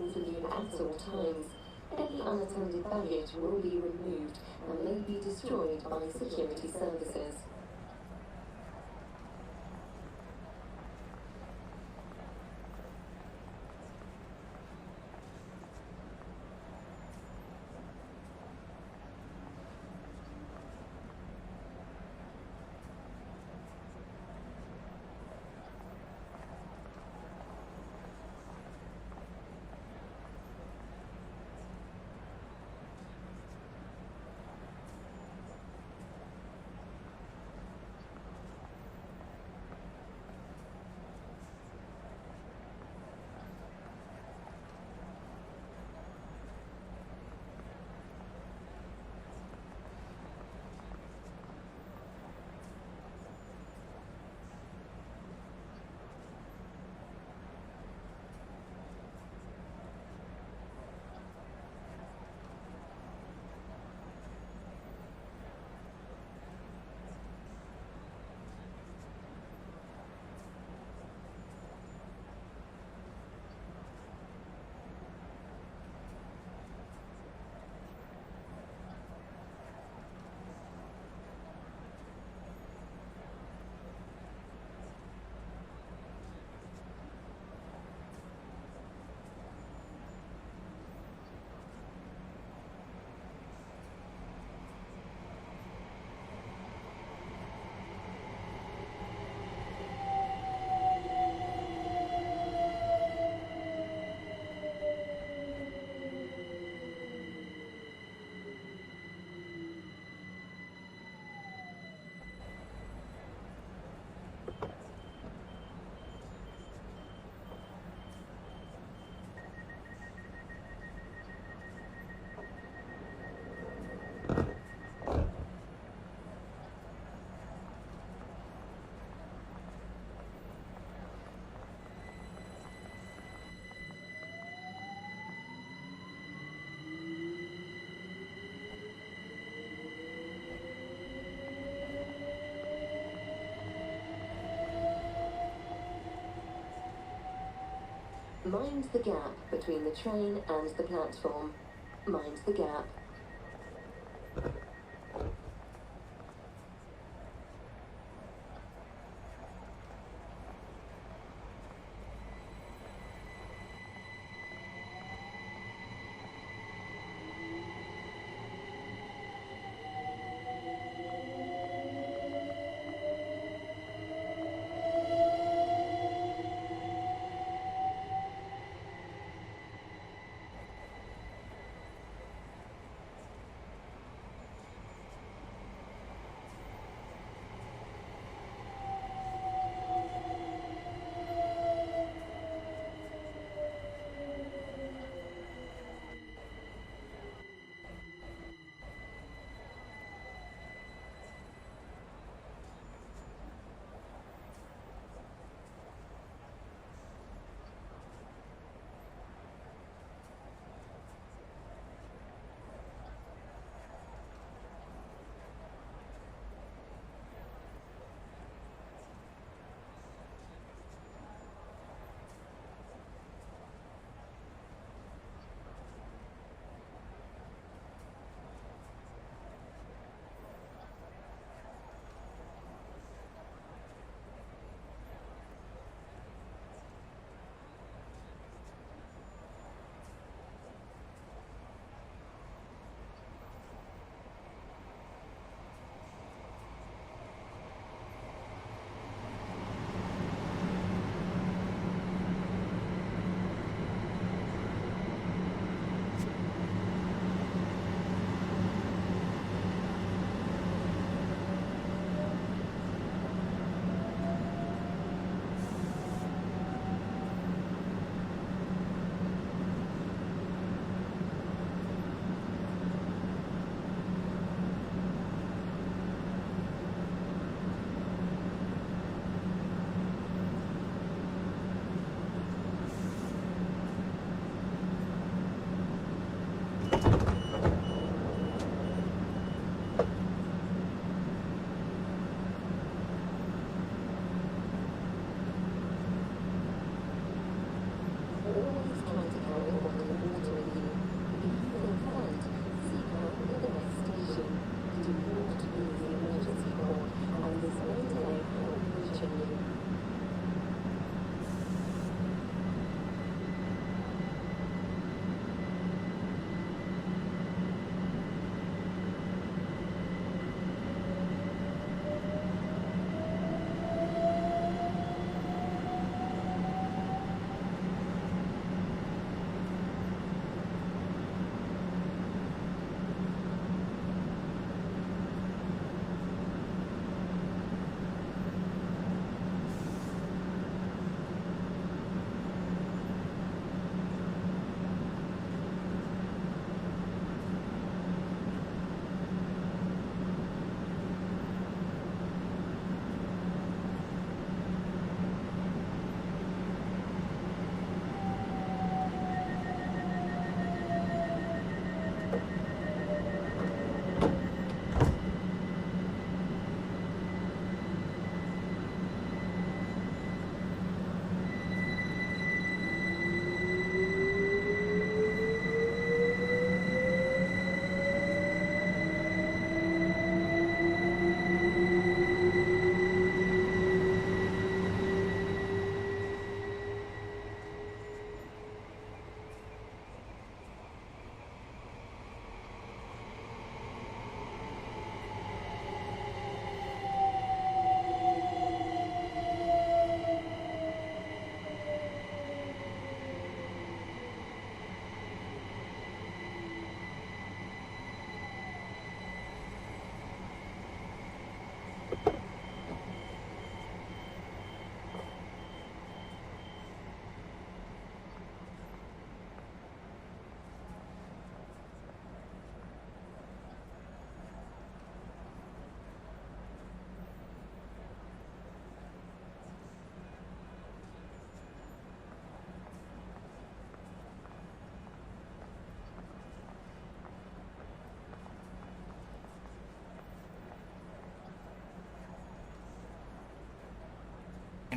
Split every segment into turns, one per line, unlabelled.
the saloon at all times. Any unattended baggage will be removed and may be destroyed by security services. Mind the gap between the train and the platform. Mind the gap.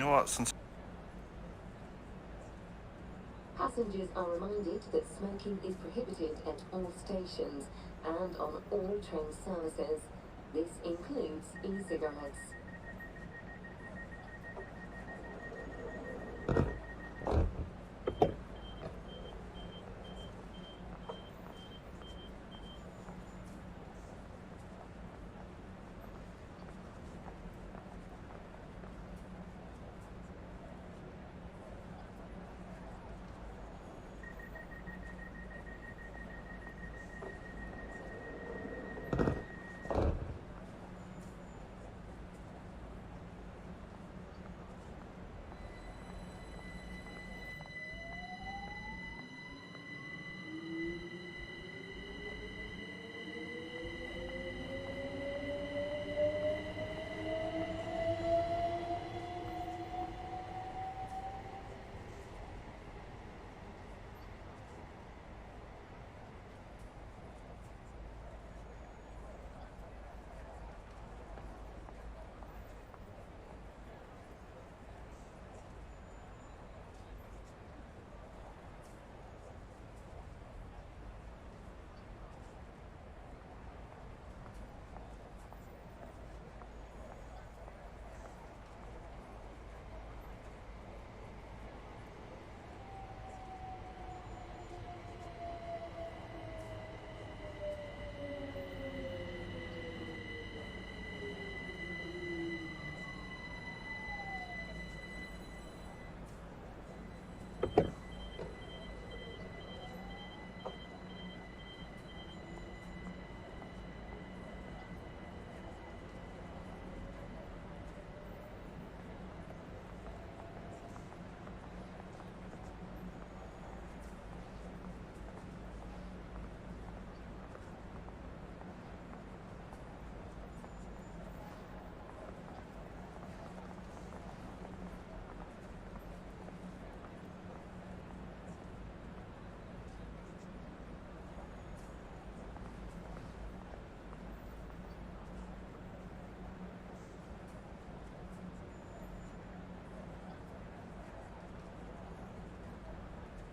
You know what? Since
Passengers are reminded that smoking is prohibited at all stations and on all train services. This includes e-cigarettes.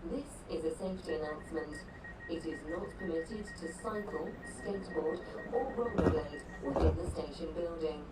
This is a safety announcement. It is not permitted to cycle, skateboard or rollerblade within the station building.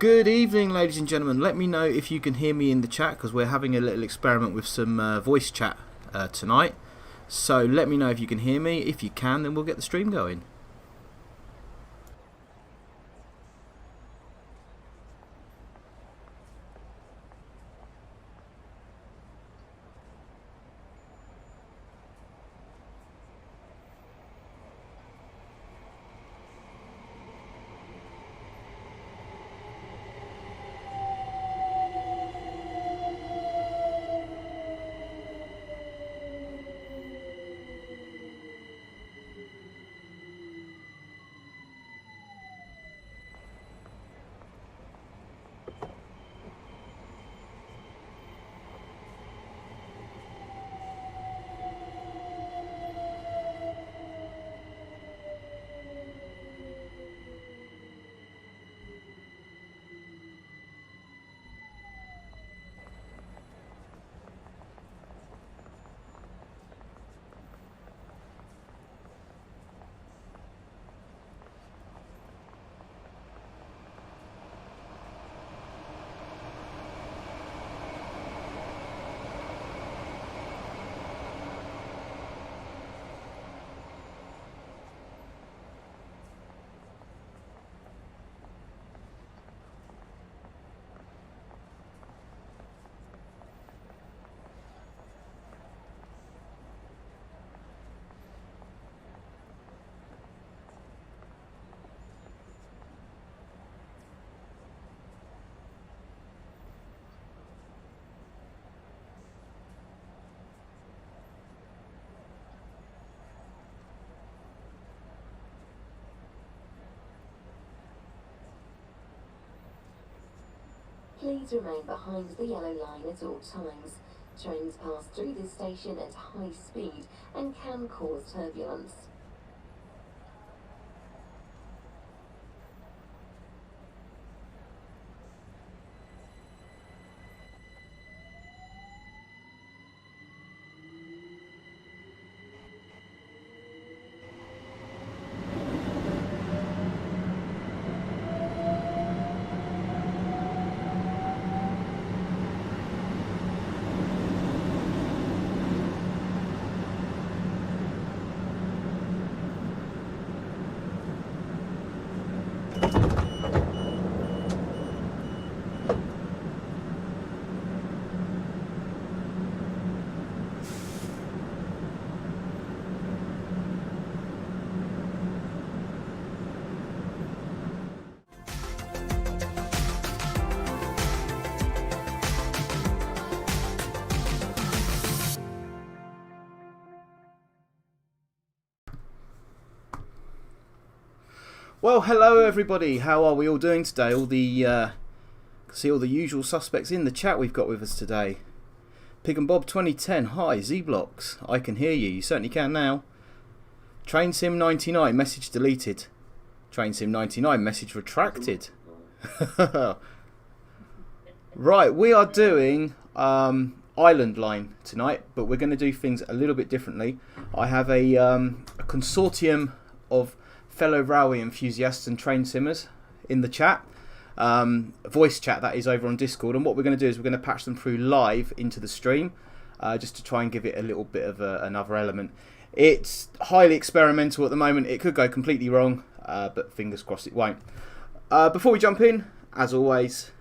Good evening, ladies and gentlemen. Let me know if you can hear me in the chat, because we're having a little experiment with some voice chat tonight. So let me know if you can hear me. If you can, then we'll get the stream going.
Please remain behind the yellow line at all times. Trains pass through this station at high speed and can cause turbulence.
Well, hello everybody. How are we all doing today? All the see all the usual suspects in the chat we've got with us today. Pig and Bob 2010. Hi, Z-Blocks. I can hear you. You certainly can now. Train Sim 99. Message deleted. Train Sim 99. Message retracted. Right, we are doing Island Line tonight, but we're going to do things a little bit differently. I have a consortium of fellow railway enthusiasts and train simmers in the chat, voice chat that is, over on Discord, and what we're going to do is we're going to patch them through live into the stream, just to try and give it a little bit of another element. It's highly experimental at the moment. It could go completely wrong, but fingers crossed it won't. Before we jump in, as always,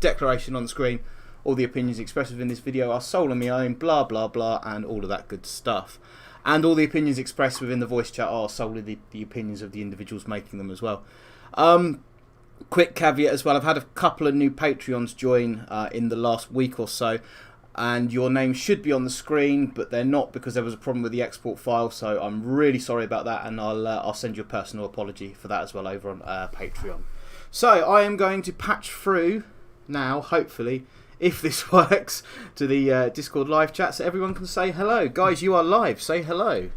declaration on the screen: all the opinions expressed within this video are solely my own, blah blah blah, and all of that good stuff. And all the opinions expressed within the voice chat are solely the opinions of the individuals making them as well. Quick caveat as well, I've had a couple of new Patreons join in the last week or so, and your names should be on the screen, but they're not because there was a problem with the export file, so I'm really sorry about that, and I'll send you a personal apology for that as well over on Patreon. So I am going to patch through now, hopefully, if this works, to the Discord live chat so everyone can say hello. Guys, you are live. Say hello.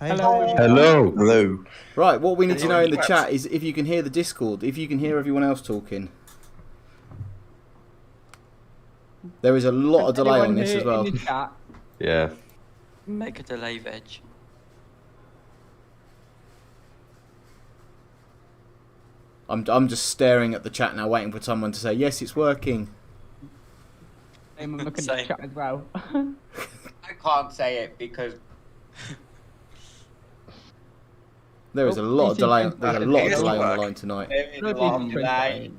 Hello.
Hello. Hello.
Right, what we need to know in the chat is if you can hear the Discord, if you can hear everyone else talking. There is a lot of delay on this as well.
In the chat?
Yeah.
Make a delay veg.
I'm just staring at the chat now, waiting for someone to say yes, it's working.
I'm looking at the chat as well.
I can't say it because
There is a lot of delay. There's a lot of delay on the line tonight.
there is a long delay.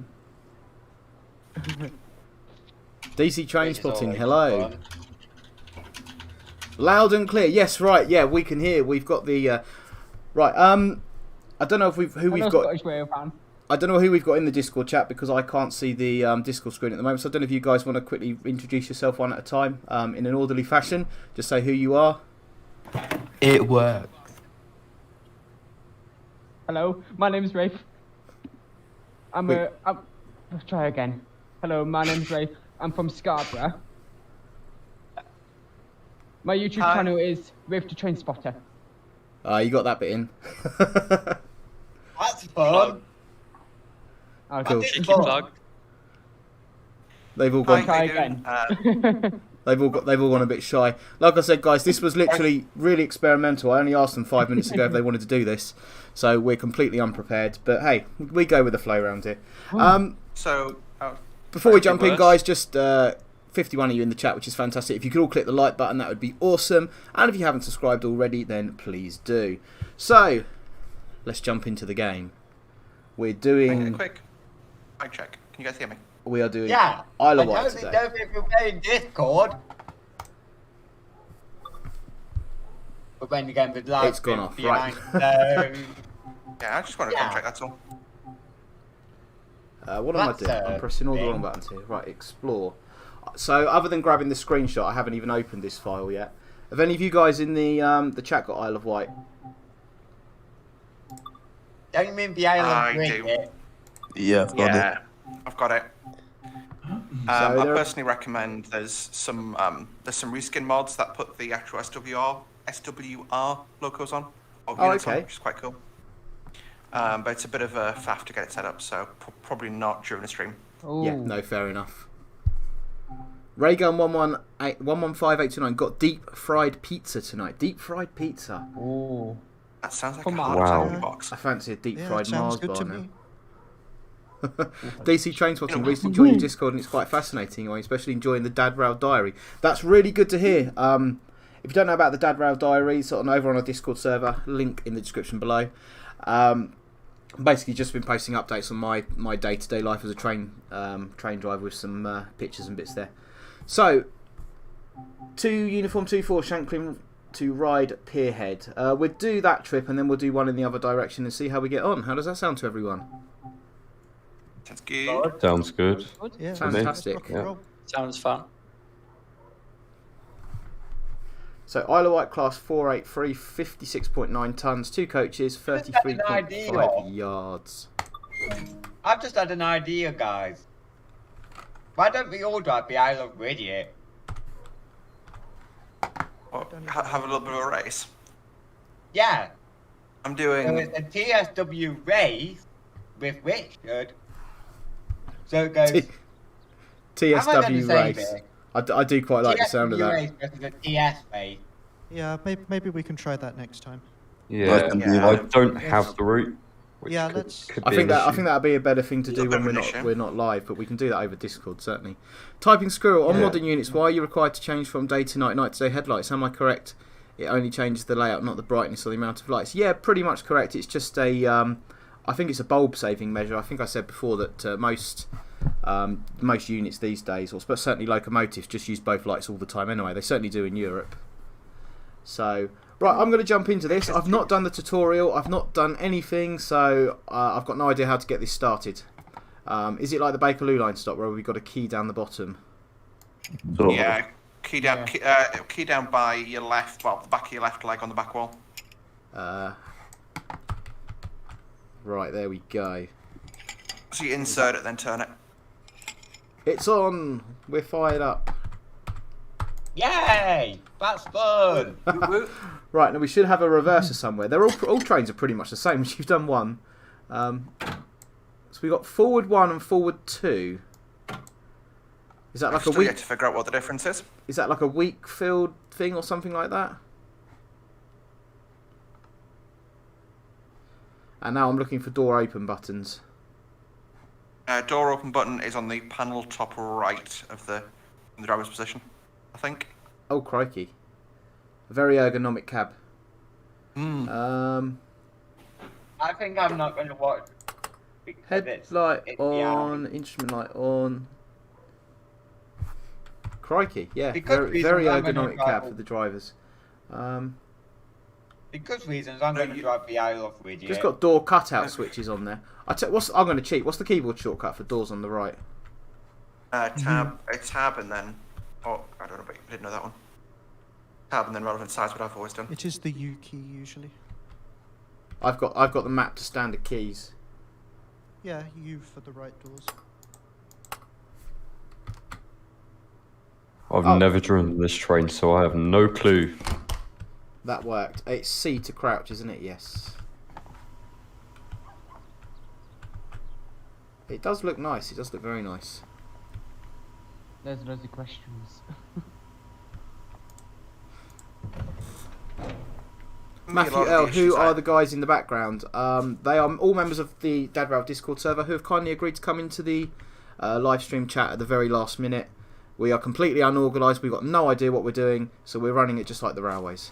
DC train spotting.
Always
Hello.
fun.
Loud and clear. Yes, right. Yeah, we can hear. We've got the right. I don't know if who we've got.
Scottish Rail fan.
I don't know who we've got in the Discord chat because I can't see the Discord screen at the moment. So I don't know if you guys want to quickly introduce yourself one at a time in an orderly fashion. Just say who you are.
It worked.
Hello, my name's Rafe. Let's try again. Hello, my name's Rafe. I'm from Scarborough. My YouTube channel is Rafe the Train Spotter.
You got that bit in.
That's fun.
Oh,
Cool.
Cheeky plug.
They've all gone.
Try again.
They've all gone a bit shy. Like I said, guys, this was literally really experimental. I only asked them 5 minutes ago if they wanted to do this, so we're completely unprepared. But hey, we go with the flow around here. Before we jump in, guys, just 51 of you in the chat, which is fantastic. If you could all click the like button, that would be awesome. And if you haven't subscribed already, then please do. So let's jump into the game. We're doing.
Quick mic check. Can you guys hear me?
We are doing
Yeah.
Isle
I
of Wight
don't
today.
know if you're playing Discord. But when you get with live,
It's gone off,
behind,
right.
Yeah, I just want to
Yeah.
check, that's all.
What am I
That's
doing? I'm pressing all the
thing.
wrong buttons here. Right, explore. So other than grabbing the screenshot, I haven't even opened this file yet. Have any of you guys in the chat got Isle of Wight?
Don't you mean be able
I
to drink
do.
it?
Yeah, I've got it.
Yeah, I've got it.
So
I
there are-
personally recommend there's some reskin mods that put the actual SWR logos on. Of
Oh,
units on,
okay.
which is quite cool. But it's a bit of a faff to get it set up, so probably not during the stream.
Oh.
Yeah, no, fair enough. Raygun 115829 got deep fried pizza tonight. Deep fried pizza.
Oh.
That sounds like
Come
a
on.
hard
Wow.
time box.
I fancy a deep
Yeah,
fried
sounds
Mars
good
bar
to
now.
me.
DC Trainspotting recently joined your Discord and it's quite fascinating. I'm especially enjoying the Dad Rail Diary. That's really good to hear. If you don't know about the Dad Rail Diary, it's over on our Discord server. Link in the description below. Basically, just been posting updates on my day-to-day life as a train driver with some pictures and bits there. So, to Uniform 24 Shanklin to ride Pierhead. We'll do that trip and then we'll do one in the other direction and see how we get on. How does that sound to everyone?
Sounds good.
Sounds good.
Yeah,
Fantastic.
rock and roll.
Sounds fun.
So Isle of Wight class 483, 56.9 tonnes, 2 coaches,
Just had an
33.5 yards.
I've just had an idea, guys. Why don't we all drive the Isle of Wight?
Well, have a little bit of a race.
Yeah.
I'm
So
doing.
it's a TSW race with Richard. So it goes. How am I gonna
TSW
say
race.
this?
I do quite like the sound of
TSW
that.
race versus a TS race.
Yeah, maybe we can try that next time.
Yeah,
Yeah.
I don't have the route. Which
Yeah,
could,
let's-
could
I
be
think
an
that
issue.
that'd be a better thing to do
Little
when
bit of an issue.
we're not live, but we can do that over Discord certainly. Typing Squirrel on
Yeah.
modern units. Why are you required to change from day to night, night to day headlights? Am I correct? It only changes the layout, not the brightness or the amount of lights. Yeah, pretty much correct. It's just a I think it's a bulb saving measure. I think I said before that most units these days, or certainly locomotives, just use both lights all the time anyway. They certainly do in Europe. So, right, I'm going to jump into this. I've not done the tutorial. I've not done anything, so I've got no idea how to get this started. Is it like the Bakerloo line stop where we've got a key down the bottom?
Sort of.
Yeah, key down, key down by your left, well, the back of your left leg on the back wall.
Right, there we go.
So you insert it, then turn it.
It's on. We're fired up.
Yay! That's fun.
Right, now we should have a reverser somewhere. They're all trains are pretty much the same. You've done one. So we got forward 1 and forward 2. Is that
I've
like a
still yet
weak?
to figure out what the difference is.
Is that like a weak field thing or something like that? And now I'm looking for door open buttons.
Door open button is on the panel top right of the driver's position, I think.
Oh crikey! A very ergonomic cab.
Hmm.
I think I'm not going to watch. because
Headlight
it's the
on,
army.
instrument light on. Crikey, yeah,
Because
very
I'm gonna
ergonomic cab
drive-
for the drivers.
Because reasons, I'm going to drive the Isle of Wight.
Just got door cutout switches on there. I'm going to cheat. What's the keyboard shortcut for doors on the right?
Tab, a tab, and then. Oh, I don't know, but I didn't know that one. Tab and then relevant size, what I've always done.
It is the U key usually.
I've got the map to standard keys.
Yeah, U for the right doors.
I've
Oh.
never driven this train, so I have no clue.
That worked. It's C to crouch, isn't it? Yes. It does look nice. It does look very nice.
There's loads of questions.
Matthew L, who are the guys in the background? They are all members of the Dad Rail Discord server who have kindly agreed to come into the live stream chat at the very last minute. We are completely unorganised. We've got no idea what we're doing, so we're running it just like the railways.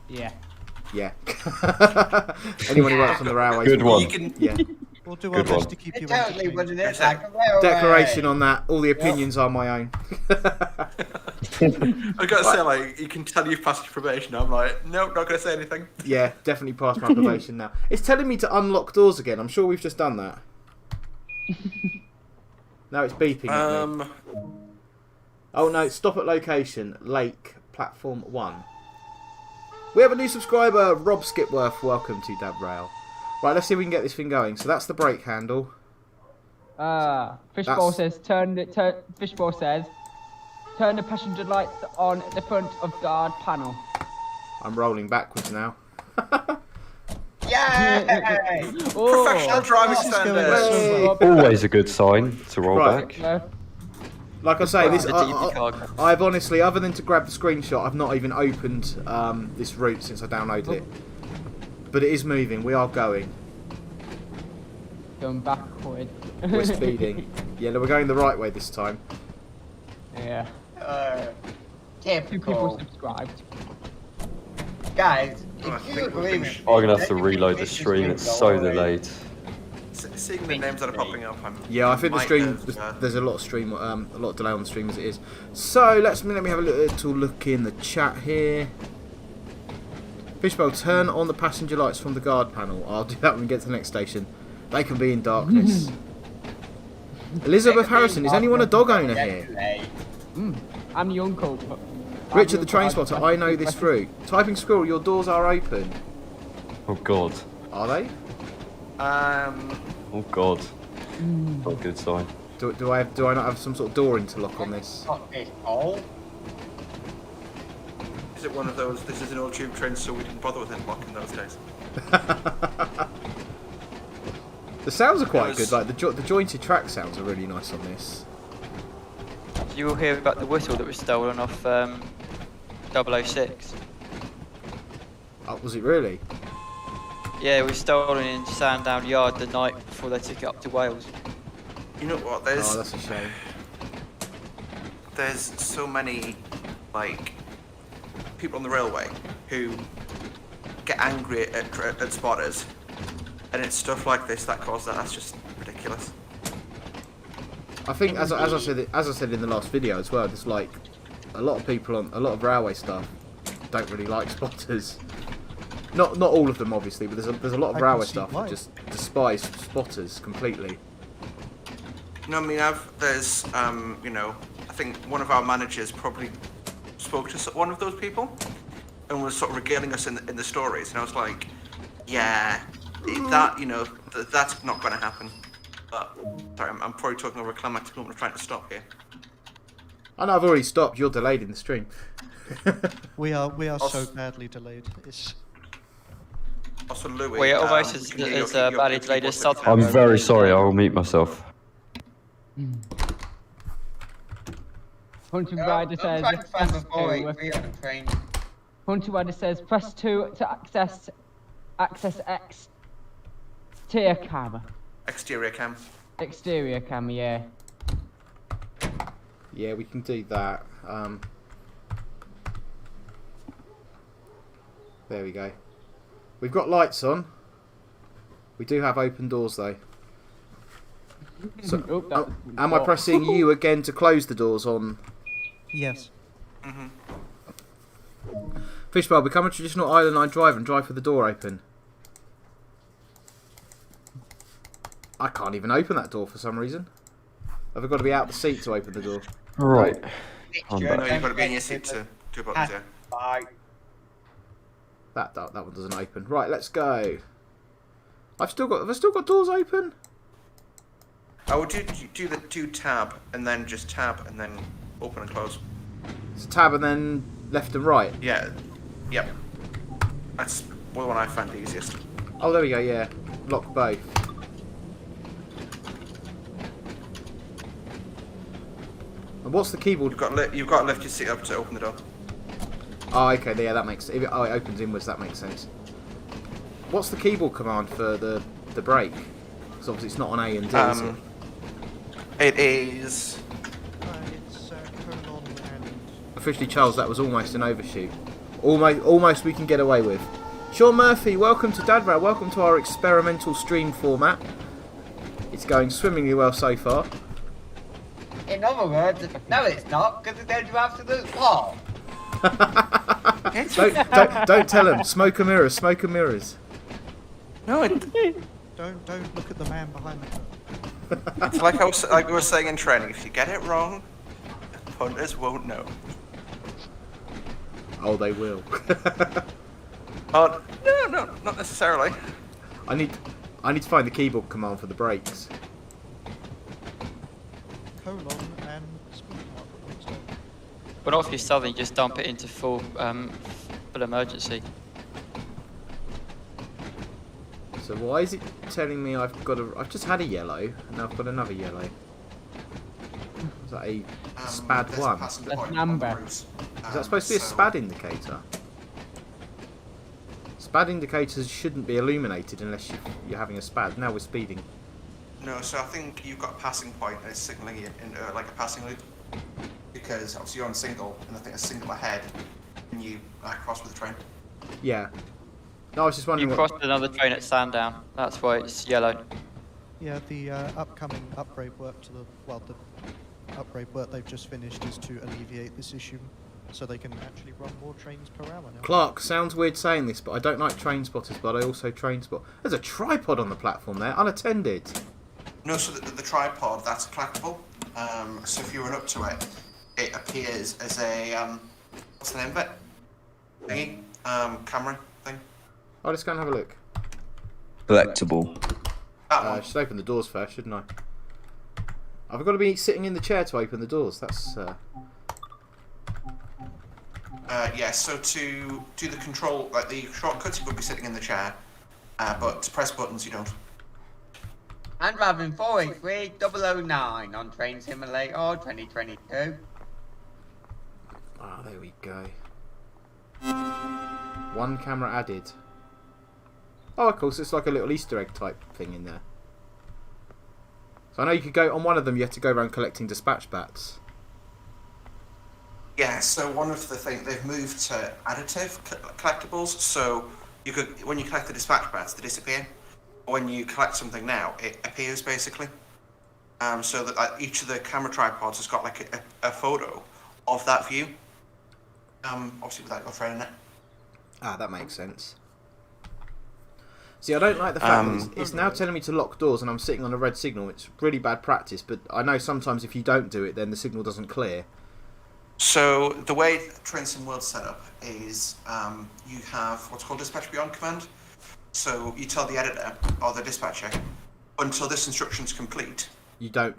Yeah.
Yeah. Anyone who works on the railways.
Good one.
You can,
Yeah.
We'll do
Good
our best
one.
to keep
It's
you
totally
entertained.
running it like a railway.
Declaration on that. All the opinions are my own.
I've got to say, like, you can tell you've passed your probation. I'm like, nope, not going to say anything.
Yeah, definitely passed my probation now. It's telling me to unlock doors again. I'm sure we've just done that. Now it's beeping at me. Oh no, stop at location. Lake, platform 1. We have a new subscriber, Rob Skipworth. Welcome to Dad Rail. Right, let's see if we can get this thing going. So that's the brake handle.
Fishbowl
That's-
says Fishbowl says turn the passenger lights on at the front of guard panel.
I'm rolling backwards now.
Yay!
Professional driving
This is going
standards.
so well.
Always a good sign to roll
Right.
back.
No.
Like I say, this
The DB card.
I've honestly, other than to grab the screenshot, I've not even opened this route since I downloaded it. But it is moving. We are going.
Going backward.
We're speeding. Yeah, we're going the right way this time.
Yeah. 2 people
Typical.
subscribed.
Guys,
Oh, I
if you
think we're
agree
finished.
with me,
I'm gonna have to
don't you
reload the
think
stream.
this
It's
is
so
going away?
delayed.
Seeing the names that are popping up,
Yeah, I think the
might
stream.
have,
There's a lot of stream, a lot of delay on the stream as it is. So let me have a little look in the chat here. Fishbowl, turn on the passenger lights from the guard panel. I'll do that when we get to the next station. They can be in darkness. Elizabeth Harrison, is anyone a dog owner here?
I'm the uncle.
Richard the train spotter, I know this route. Typing squirrel, your doors are open.
Oh god.
Are they?
Oh god. Not a good sign.
Do I not have some sort of door interlock on this?
Not this hole.
Is it one of those? This is an old tube train, so we didn't bother with interlock in those days.
The sounds are quite
It
good.
was-
Like the jointed track sounds are really nice on this.
Did you all hear about the whistle that was stolen off 006?
Oh, was it really?
Yeah, it was stolen in Sandown Yard the night before they took it up to Wales.
You know what?
Oh, that's a shame.
There's so many like people on the railway who get angry at spotters, and it's stuff like this that causes that. That's just ridiculous.
I think, as I said in the last video as well, there's like a lot of people on a lot of railway stuff don't really like spotters. Not all of them, obviously, but there's a lot
I
of
can
railway
see
stuff
why.
that just despise spotters completely.
No, I mean, there's, you know, I think one of our managers probably spoke to one of those people and was sort of regaling us in the stories, and I was like, yeah, that, you know, that's not going to happen. But, sorry, I'm probably talking over a climactic moment of trying to stop here.
I know I've already stopped. You're delayed in the stream.
We are so
Also-
badly delayed. It's
Also, Louis.
Well, yeah, almost
we
as-
can hear
as,
your
badly
keyboard
delayed as
clicking
South
now.
I'm very sorry. I will mute myself.
Hunter
No,
Rider
I'm
says
trying to find the
press
boy
2.
free on the train.
Hunter Rider says press 2 to access X tier cam.
Exterior cam.
Exterior cam, yeah.
Yeah, we can do that. There we go. We've got lights on. We do have open doors though. So,
Oh, that-
am I pressing you again to close the doors on?
yes.
Fishbowl, become a traditional island line driver and drive with the door open. I can't even open that door for some reason. Have I got to be out the seat to open the door?
Right. I'm
Mixture,
back.
No, you've got to be in your
don't
seat
forget
to do buttons, yeah.
Bye.
That one doesn't open. Right, let's go. Have I still got doors open?
I would do tab and then just tab and then open and close.
It's a tab and then left and right.
Yeah. Yep. That's the one I find the easiest.
Oh, there we go. Yeah, lock both. And what's the keyboard?
You've got to lift your seat up to open the door.
Oh, okay. Yeah, that makes. If it opens inwards, that makes sense. What's the keyboard command for the brake? Because obviously it's not on A and D, is it?
It is.
It's colon and
Officially, Charles, that was almost an overshoot. Almost we can get away with. Sean Murphy, welcome to Dadra. Welcome to our experimental stream format. It's going swimmingly well so far.
In other words, no, it's not, because it tells you absolute law.
Don't tell him. Smoke and mirrors. Smoke and mirrors.
No,
don't look at the man behind the curtain.
it's like we were saying in training. If you get it wrong, the punters won't know.
Oh, they will.
Oh no, not necessarily.
I need to find the keyboard command for the brakes.
colon and speed mark mixed up.
But off your southern, just dump it into full emergency.
So why is it telling me I've just had a yellow, and now I've got another yellow? Is that a SPAD
there's a
1?
passing
That's
point
an
on the
amber.
route.
Is that supposed to be a SPAD indicator? SPAD indicators shouldn't be illuminated unless you're having a SPAD. Now we're speeding.
No, so I think you've got a passing point and it's signalling you in like a passing loop. Because obviously you're on single, and I think a single ahead, and you cross with the train.
Yeah. No, I was just wondering
You
what...
crossed another train at Sandown. That's why it's yellow.
Yeah, the upcoming upgrade work the upgrade work they've just finished is to alleviate this issue, so they can actually run more trains per hour now.
Clark, sounds weird saying this, but I don't like train spotters, but I also train spot. There's a tripod on the platform there, unattended.
No, so the tripod, that's collectible. So if you run up to it, it appears as a, what's the name of it? Thingy? Camera thing.
I'll just go and have a look.
Collectible.
That
I
one.
should open the doors first, shouldn't I? I've got to be sitting in the chair to open the doors. That's...
Yeah, so to do the control, like the shortcuts, you would be sitting in the chair, but to press buttons, you don't.
And Raven 483-009 on Train Simulator 2022.
Ah, there we go. One camera added. Oh, of course, it's like a little Easter egg type thing in there. So I know you could go on one of them. You had to go around collecting dispatch bats.
Yeah, so one of the things they've moved to additive collectibles. So you could, when you collect the dispatch bats, they disappear. When you collect something now, it appears basically. So that each of the camera tripods has got like a photo of that view. Obviously without your friend in it.
Ah, that makes sense. See, I don't like the fact that it's now telling me to lock doors and I'm sitting on a red signal. It's really bad practice, but I know sometimes if you don't do it, then the signal doesn't clear.
So the way Train Sim World's set up is you have what's called Dispatch Beyond command. So you tell the editor or the dispatcher, until this instruction's complete,
You don't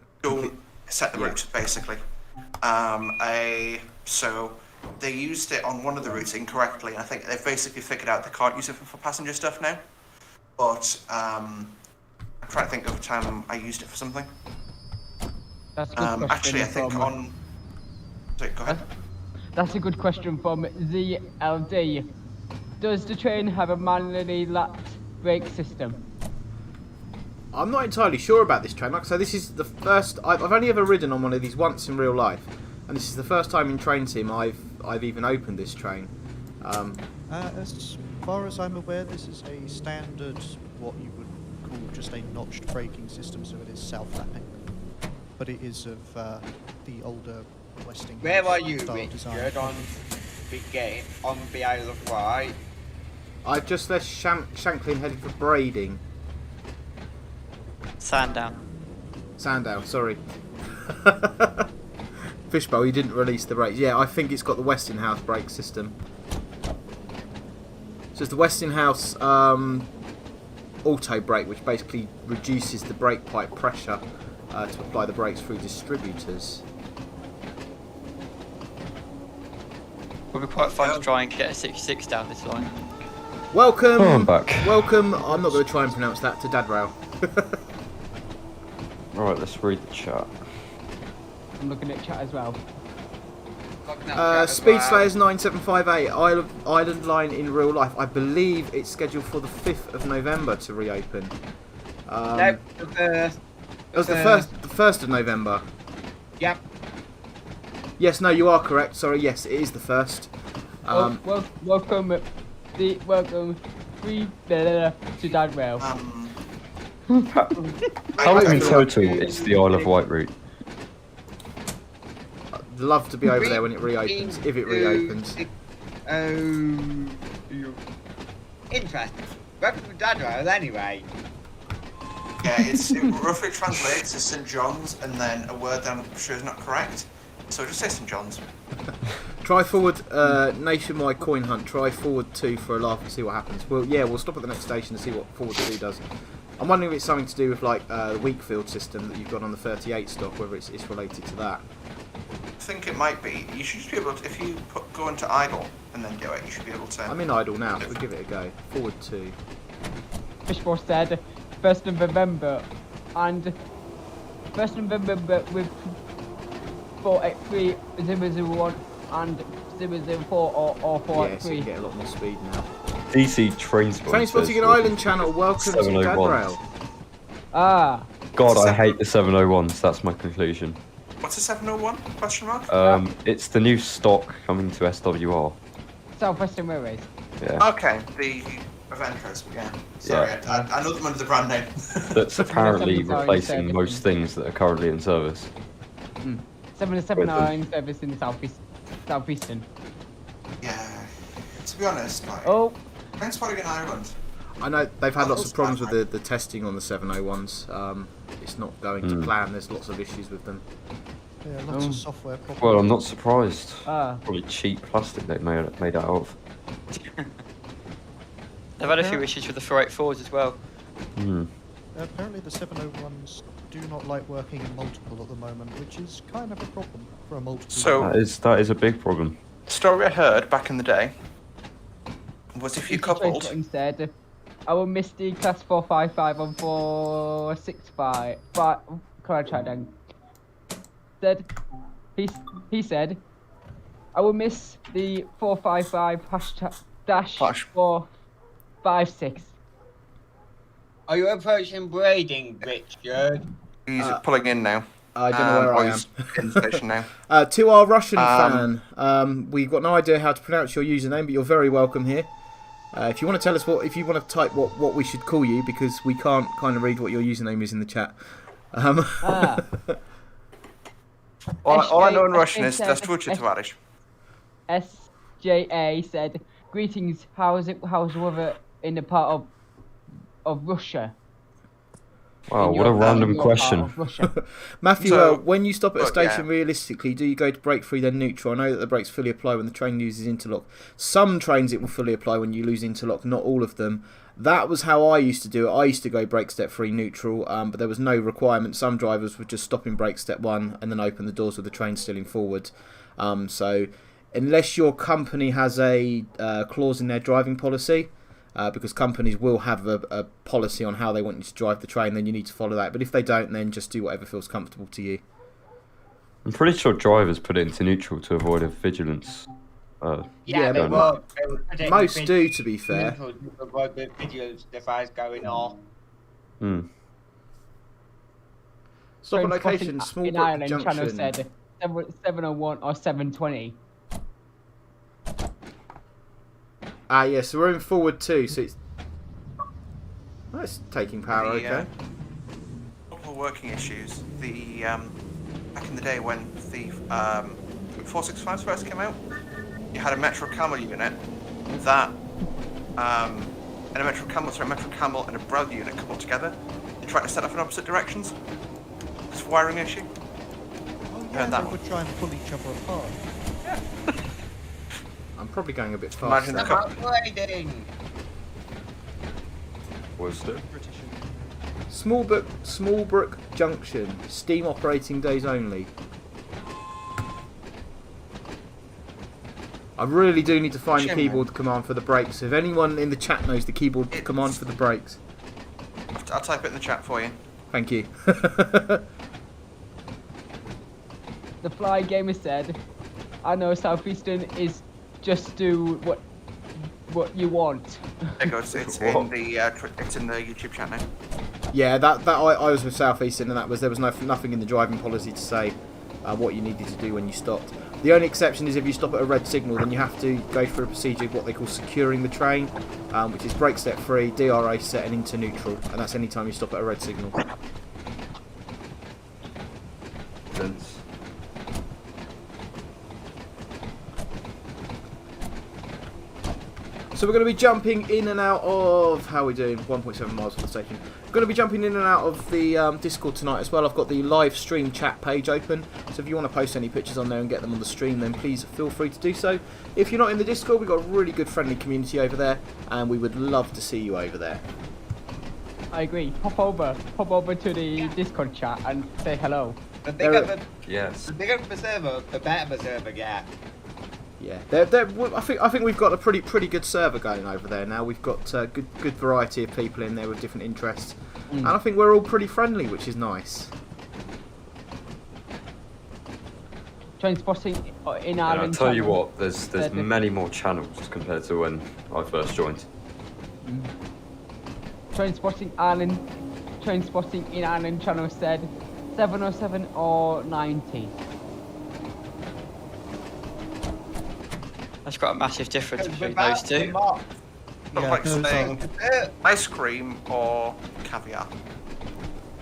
set the route, basically. So they used it on one of the routes incorrectly, and I think they've basically figured out they can't use it for passenger stuff now. But I'm trying to think of a time I used it for something.
That's a good question.
Actually, I think on... Sorry, go ahead.
That's a good question from ZLD. Does the train have a manually lapped brake system?
I'm not entirely sure about this train. Like I say, this is the first... I've only ever ridden on one of these once in real life. And this is the first time in Train Sim I've even opened this train.
As far as I'm aware, this is a standard, what you would call just a notched braking system, so it is self-lapping. But it is of the older Westinghouse
Where are you,
style design.
Richard, on Big Game, on the Isle of Wight?
I've just left Shanklin headed for Brading.
Sandown.
Sandown, sorry. Fishbowl, you didn't release the brakes. Yeah, I think it's got the Westinghouse brake system. So it's the Westinghouse auto brake, which basically reduces the brake pipe pressure to apply the brakes through distributors.
Would be quite fun to try and get a 66 down this line.
Welcome!
Oh, I'm back.
Welcome, I'm not going to try and pronounce that, to Dad Rail.
Alright, let's read the chat.
I'm looking at chat as well.
Speed Slayers 9758, Island Line in real life. I believe it's scheduled for the 5th of November to reopen.
No, the first.
It was the 1st of November.
Yep.
Yes, no, you are correct. Sorry, yes, it is the 1st.
Welcome to Dad Rail.
How in total is the Isle of Wight route?
I'd love to be over there when it reopens, if it reopens.
Interesting. Welcome to Dad Rail anyway.
Yeah, it roughly translates as St John's, and then a word that I'm sure is not correct. So just say St John's.
Try forward nationwide coin hunt. Try forward 2 for a laugh and see what happens. Well, yeah, we'll stop at the next station and see what forward 2 does. I'm wondering if it's something to do with like the weak field system that you've got on the 38 stock, whether it's related to that.
I think it might be. You should just be able to, if you go into idle and then do it, you should be able to.
I'm in idle now, so we'll give it a go. Forward 2.
Fishbowl said 1st of November and 1st of November with 483-001 and 004 or
Yeah, so you
483.
get a lot more speed now.
DC Train Spotting.
Train Spotting and Island Channel, welcome to
701s.
Gadrail.
Ah,
God, I hate the 701s. That's my conclusion.
What's a 701? Question mark?
It's the new stock coming to SWR.
Southwestern Railways.
Yeah.
Okay, the Aventras, yeah. Sorry,
Yeah.
I know them under the brand name.
That's apparently
779
replacing
service.
most things that are currently in service.
779 service in the southeastern.
Yeah. To be honest, like,
Oh,
Train Spotting in Ireland.
I know they've had
Oh,
lots
that's
of problems
fine,
with the testing on the 701s. It's not going to plan. There's lots of issues with them.
Yeah, lots of software problems.
Well, I'm not surprised.
ah.
Probably cheap plastic they made it out of.
They've had a few issues with the 484s as well.
Apparently the 701s do not like working in multiple at the moment, which is kind of a problem for a multiple.
So-
That is a big problem.
Story I heard back in the day was if you coupled.
He said, I will miss the class 455 on 465. But can I try then? Said he said, I will miss the 455 dash
Hash.
456.
Are you approaching Brading, Richard?
He's pulling in now.
I don't know where I am.
He's in the station now.
To our Russian fan, we've got no idea how to pronounce your username, but you're very welcome here. If you want to tell us if you want to type what we should call you, because we can't kind of read what your username is in the chat.
All I know in Russian is Здравствуйте, товарищ.
SJA said, greetings, how's the weather in the part of Russia?
Wow,
In
what a
your-
random
in your part
question.
of Russia.
Matthew,
So-
when you stop at a
but,
station,
yeah.
realistically, do you go to brake free then neutral? I know that the brakes fully apply when the train uses interlock. Some trains it will fully apply when you lose interlock, not all of them. That was how I used to do it. I used to go brake step free neutral, but there was no requirement. Some drivers would just stop in brake step 1 and then open the doors with the train still in forward. So unless your company has a clause in their driving policy, because companies will have a policy on how they want you to drive the train, then you need to follow that. But if they don't, then just do whatever feels comfortable to you.
I'm pretty sure drivers put it into neutral to avoid a vigilance.
Yeah,
they
but
were. They were putting
Most
vid-
do, to be fair.
neutral to avoid the videos device going off.
Stop at
Train
location,
spotting in
Smallbrook
Ireland, channel
Junction.
said 701 or 720.
Yeah, so we're in forward 2, so it's... That's taking power, okay.
Couple of working issues. The back in the day when the 465s first came out, you had a Metro Camel unit that and a Metro Camel and a Braille unit coupled together. They tried to set off in opposite directions. It's a wiring issue.
Oh,
Yeah,
yeah,
that
they
one.
would try and pull each other apart.
I'm probably going a bit fast
Imagine
there.
the
Upgrading.
Was it?
Smallbrook Junction, steam operating days only. I really do need to find the
Shim.
keyboard command for the brakes. If anyone in the chat knows the keyboard command for the brakes,
I'll type it in the chat for you.
thank you.
The Fly Gamer said, I know Southeastern is just do what you want.
There it goes. It's in the it's in the YouTube chat now.
Yeah, that I was with Southeastern, and there was nothing in the driving policy to say what you needed to do when you stopped. The only exception is if you stop at a red signal, then you have to go through a procedure of what they call securing the train, which is brake step free, DRA set and into neutral, and that's any time you stop at a red signal.
Sense.
So we're going to be jumping in and out of... How are we doing? 1.7 miles from the station. We're going to be jumping in and out of the Discord tonight as well. I've got the live stream chat page open. So if you want to post any pictures on there and get them on the stream, then please feel free to do so. If you're not in the Discord, we've got a really good friendly community over there. And we would love to see you over there.
I agree. Pop over to the Discord chat and say hello.
The bigger
Yes.
the bigger the server, the better the server gets.
Yeah, I think we've got a pretty good server going over there now. We've got good variety of people in there with different interests, and I think we're all pretty friendly, which is nice.
Train spotting in
I'll
Ireland.
tell you
channel.
what, there's many more channels compared to when I first joined.
Train spotting in Ireland channel said 707 or 90.
That's got a massive difference between
Without
those
the
two.
mark,
Not
Yeah,
like
those
saying
uh,
ice cream or caviar.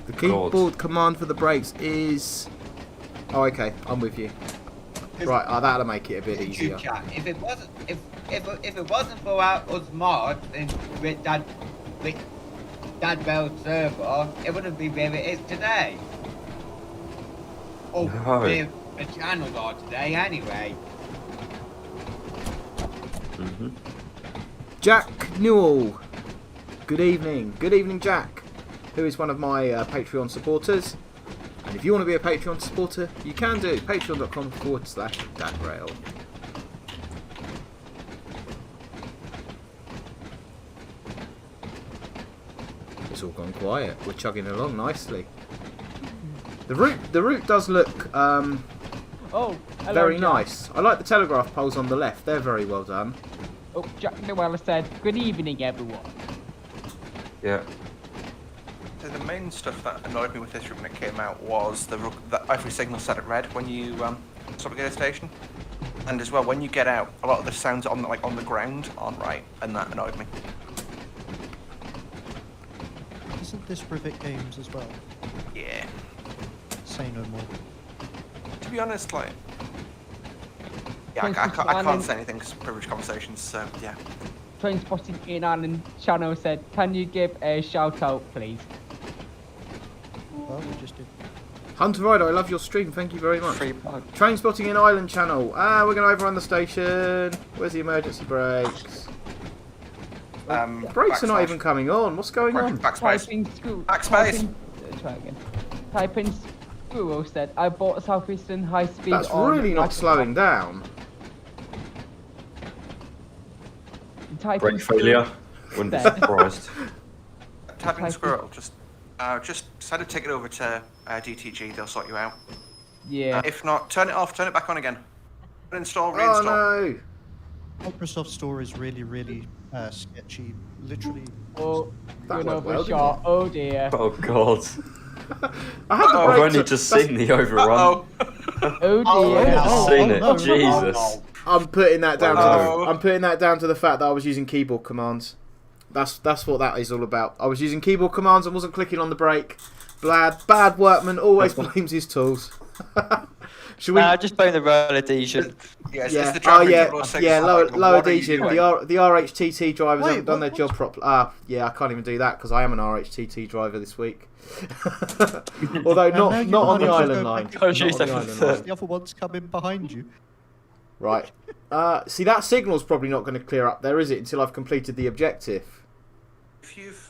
The keyboard command for the brakes is. Oh, okay, I'm with you. Right, that'll make it a bit easier.
YouTube chat. If it wasn't, if it wasn't for us mods and with Dad Bell's server, it wouldn't be where it is today. Or
No.
where the channels are today, anyway.
Hmm.
Jack Newell. Good evening. Good evening, Jack, who is one of my Patreon supporters. And if you want to be a Patreon supporter, you can do. Patreon.com/DadRail. It's all gone quiet. We're chugging along nicely. The route does look
Oh, hello,
very
Jack.
nice. I like the telegraph poles on the left. They're very well done.
Oh, Jack Noel said, good evening, everyone.
Yeah.
So the main stuff that annoyed me with this route when it came out was that every signal set at red when you stop at a station, and as well when you get out, a lot of the sounds on the ground aren't right, and that annoyed me.
Isn't this Rivet Games as well?
Yeah.
Say no more.
To be honest, like, yeah,
Thanks
I
for
can't
planning.
say anything because privileged conversations. So yeah.
Train spotting in Ireland channel said, can you give a shout out, please?
Well, we just did.
Hunter Rider, I love your stream. Thank you very much.
Free plug.
Train spotting in Island Channel. We're going to overrun the station. Where's the emergency brakes? Brakes are not
Backspace.
even coming on. What's going on?
Backspace.
Typing school.
Backspace.
Try again. Typing Squirrel said, I bought a Southeastern high speed.
That's
on
really not
Microsoft."
slowing down.
Typing
Brake failure. Wouldn't be
There.
surprised.
Tapping
Typing-
squirrel. Just decide to take it over to DTG. They'll sort you out.
Yeah.
If not, turn it off. Turn it back on again. Install.
Oh
Reinstall.
no!
Microsoft Store is really sketchy. Literally.
Oh,
That
going
went well,
overshot. Oh dear.
Oh god.
I had the
I've
brakes.
only just
That's-
seen the overrun.
Oh.
Oh
Oh,
dear.
no.
I've seen
Oh,
it.
no.
Jesus.
I'm putting that down.
Wow.
I'm putting that down to the fact that I was using keyboard commands. That's what that is all about. I was using keyboard commands and wasn't clicking on the brake. Bad workman always blames his tools. Should we?
Just blame the roll adhesion.
Yeah, it's
Yeah.
the driver
Oh
in
yeah.
006
Yeah.
is
Lower
like, what are you
adhesion.
doing?
The RHTT drivers
Wait,
haven't done their
what?
job properly. Yeah. I can't even do that because I am an RHTT driver this week. Although
now
not
you
on the
might as well
island
go
line.
back
Not
and
on
use
the
that for
island
third.
line.
The other ones come in behind you.
Right. See, that signal's probably not going to clear up there, is it? Until I've completed the objective.
If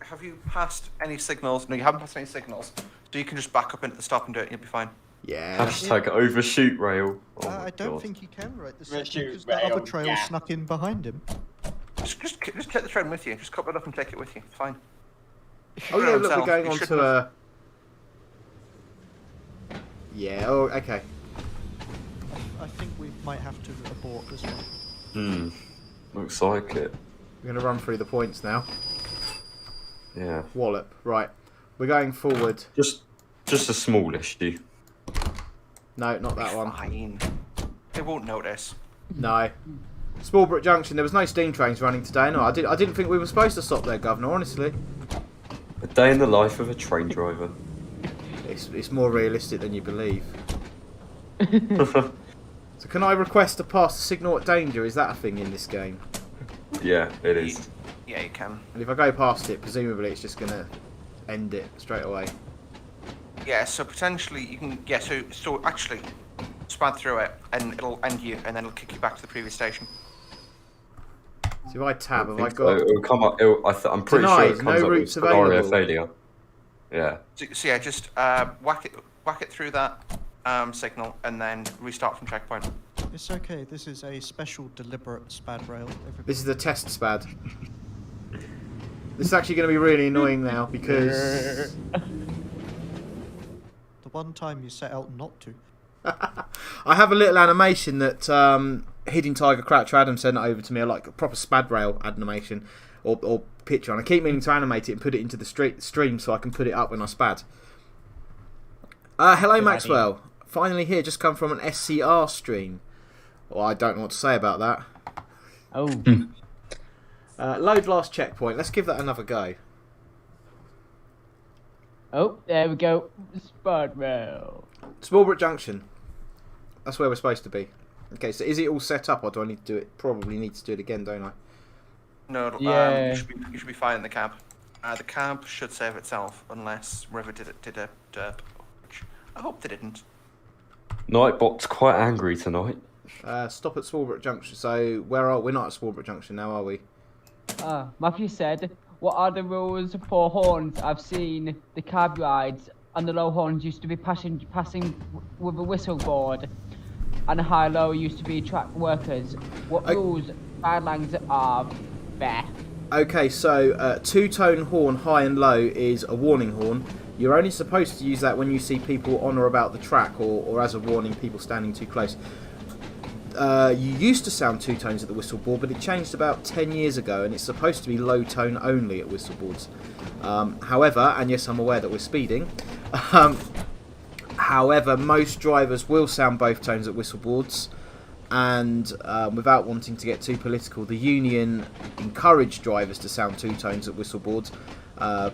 have you passed any signals? No, you haven't passed any signals. So you can just back up into the stop and do it, and you'll be fine.
Yeah.
Hashtag overshoot rail. Oh my
I don't
God.
think he can right this
Right,
second
shoot,
because that other
rail,
trail
yeah.
snuck in behind him.
Just take the train with you. Just couple it up and take it with you. It's fine.
Oh yeah, look, we're going
You
on
shouldn't
to
have-
Yeah. Oh, okay.
I think we might have to abort this one.
Looks like it.
We're going to run through the points now.
Yeah.
Wallop. Right. We're going forward.
Just a small issue.
No, not that one.
Fine. They won't notice.
No. Smallbrook Junction. There was no steam trains running today. No, I didn't think we were supposed to stop there, Governor. Honestly,
A day in the life of a train driver.
it's more realistic than you believe. So can I request to pass the signal at danger? Is that a thing in this game?
Yeah, it is.
Yeah, you can.
And if I go past it, presumably it's just going to end it straight away.
Yeah, so potentially you can. Yeah, so actually, spad through it, and it'll end you, and then it'll kick you back to the previous station.
So if I tab, have I
think so.
got...
It'll come up. I'm pretty
Denied,
sure it comes
no
up with
routes
scenario
available.
failure. Yeah.
So yeah, just whack it through that signal, and then restart from checkpoint.
It's okay. This is a special deliberate spad rail.
This is the test spad. This is actually going to be really annoying now because...
The one time you set out not to.
I have a little animation that Hidden Tiger Croucher Adam sent over to me, like a proper spad rail animation or picture, and I keep meaning to animate it and put it into the stream so I can put it up when I spad. Hello,
Good
Maxwell.
idea.
Finally here, just come from an SCR stream. Well, I don't know what to say about that.
Oh.
Load last checkpoint. Let's give that another go.
Oh, there we go. Spud rail.
Smallbrook Junction. That's where we're supposed to be. Okay, so is it all set up, or do I need to do it? Probably need to do it again, don't I?
No,
Yeah.
you should be fine in the cab. The cab should save itself unless River did a derp, which I hope they didn't.
Nightbot's quite angry tonight.
Stop at Smallbrook Junction. So where are we? Not at Smallbrook Junction now, are we?
Matthew said, what are the rules for horns? I've seen the cab rides and the low horns used to be passing with a whistle board, and the high-low used to be track workers. What rules, guidelines are there?
Okay, so two-tone horn, high and low, is a warning horn. You're only supposed to use that when you see people on or about the track, or as a warning, people standing too close. You used to sound two tones at the whistle board, but it changed about 10 years ago, and it's supposed to be low tone only at whistle boards. However, and yes, I'm aware that we're speeding. However, most drivers will sound both tones at whistle boards, and without wanting to get too political, the union encouraged drivers to sound two tones at whistle boards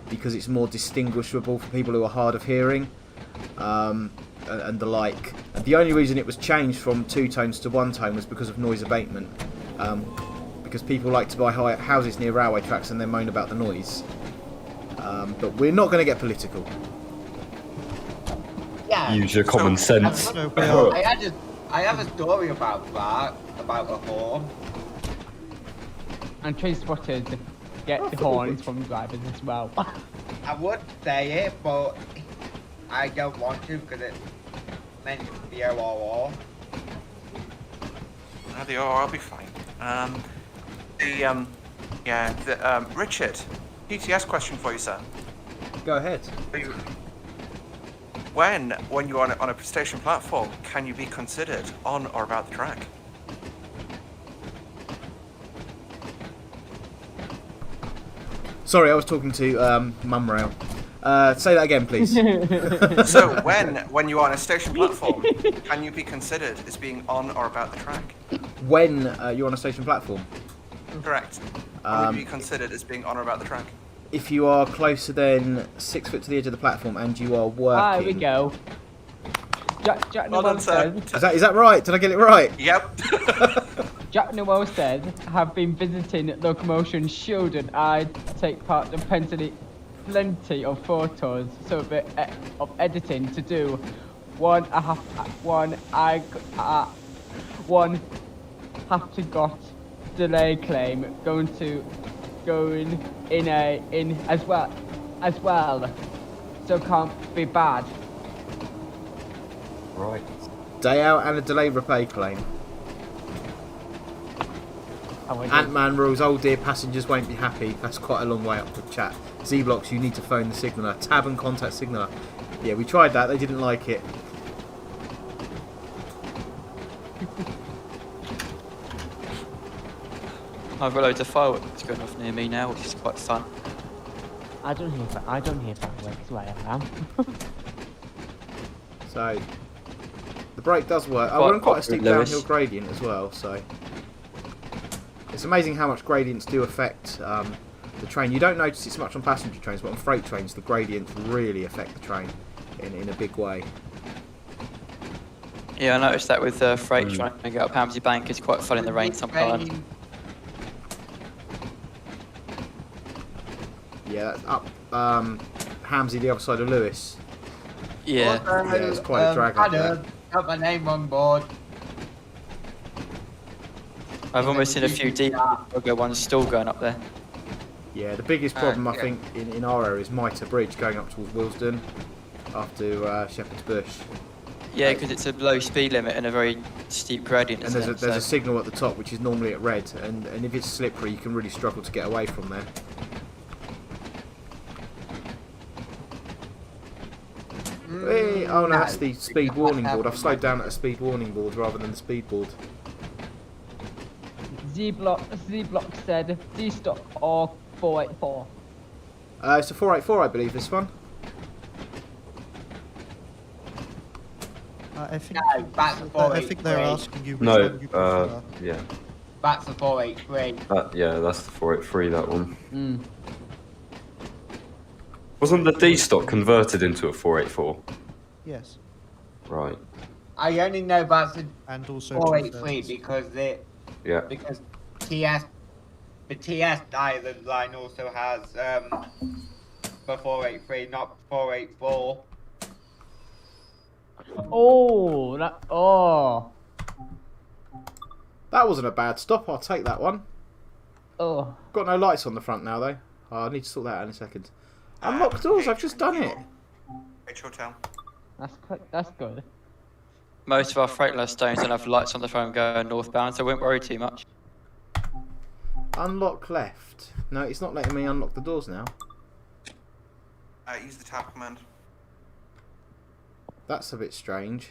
because it's more distinguishable for people who are hard of hearing. And the like. And the only reason it was changed from two tones to one tone was because of noise abatement. Because people like to buy houses near railway tracks and then moan about the noise. But we're not going to get political.
Yeah.
Use your common sense.
No, we are.
I have a story about that, about a horn.
And train spotters get the horns from drivers as well.
I would say it, but I don't want to because it meant the ORR.
The OR, I'll be fine. Richard, PTS question for you, sir.
Go ahead.
When you're on a station platform, can you be considered on or about the track?
Sorry, I was talking to Mum Rail. Say that again, please.
So when you're on a station platform, can you be considered as being on or about the track?
When you're on a station platform.
Correct. When would you be considered as being on or about the track?
If you are closer than 6 foot to the edge of the platform and you are working...
Ah, here we go. Jack
Well done,
Noel
sir.
says,
Is that right? Did I get it right?
Yep.
Jack Noel says, have been visiting locomotion children. I take part in plenty of photos, so a bit of editing to do. One have to got delay claim going in as well, so can't be bad.
Right.
Day out and a delay repay claim. Ant-Man rules, oh dear, passengers won't be happy. That's quite a long way up the chat. Z-Blocks, you need to phone the signaller. Tab and contact signaller. Yeah, we tried that, they didn't like it.
I've got loads of fireworks going off near me now, which is quite fun.
I don't hear fireworks where I am.
So, the brake does work.
Quite
We're on quite a steep
Lewis.
downhill gradient as well, so... It's amazing how much gradients do affect the train. You don't notice it so much on passenger trains, but on freight trains, the gradients really affect the train in a big way.
Yeah, I noticed that with freight trying to get up Hamsey Bank. It's quite fun in the rain sometimes.
Yeah, that's up Hamsey, the other side of Lewis.
Yeah.
Yeah, it's quite a drag up there.
Got my name on board.
I've almost seen a few deep ones still going up there.
Yeah, the biggest problem I
yeah.
think in our area is Mitre Bridge going up towards Willesden after Shepherd's Bush.
Yeah, because it's a low speed limit and a very steep gradient.
And
Isn't
there's
it?
a signal at the top which is normally at red, and if it's slippery you can really struggle to get away from there. Hey, oh no, that's the speed warning board. I've slowed down at a speed warning board rather than the speed board.
Z-Block said D-Stock or 484.
It's a 484 I believe, this one.
I think,
No, that's a
I think they're
483.
asking you which
No,
one you prefer.
yeah.
That's a 483.
Yeah, that's the 483, that one.
Mm.
Wasn't the D stock converted into a 484?
Yes.
Right.
I only know that's a
And also
483
230s.
because
Yeah.
the TS Island line also has the 483, not 484.
Oh,
That wasn't a bad stop, I'll take that one.
oh.
Got no lights on the front now though. Oh, I need to sort that out in a second. Unlock doors, I've just done it.
H Hotel.
That's good.
Most of our freightless stones don't have lights on the phone going northbound, so I won't worry too much.
Unlock left. No, it's not letting me unlock the doors now.
Use the tab command.
That's a bit strange.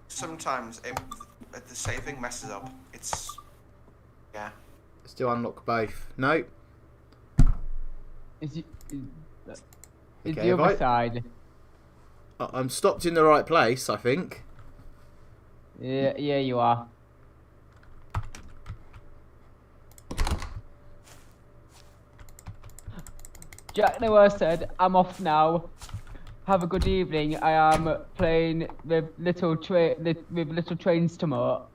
Sometimes the saving messes up. It's yeah.
Let's do unlock both. No.
Is
Okay,
the
if
other
I-
side?
I'm stopped in the right place, I think.
Yeah, you are. Jack Noah said, "I'm off now. Have a good evening. I am playing with little trains tomorrow."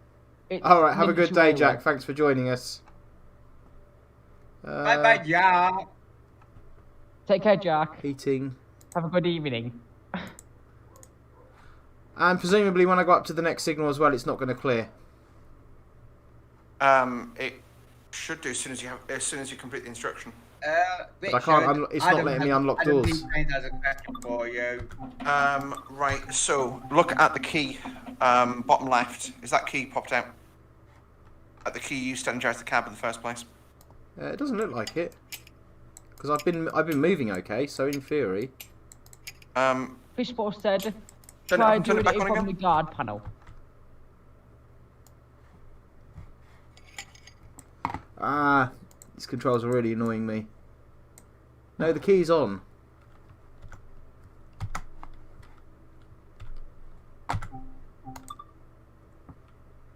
All right, have a good
Miniature
day,
railway.
Jack. Thanks for joining us.
Bye bye, yeah.
Take care, Jack.
Heating.
Have a good evening.
And presumably when I go up to the next signal as well, it's not going to clear.
It should do as soon as you complete the instruction.
But I can't. It's not letting me unlock doors.
Has a question for you.
Right. So look at the key, bottom left. Is that key popped out? At the key you used to energize the cab in the first place.
It doesn't look like it. Because I've been moving okay, so in theory.
Fishbowl said,
Turn
"Try
it
doing
back
it
on
from
again.
the guard panel."
These controls are really annoying me. No, the key's on.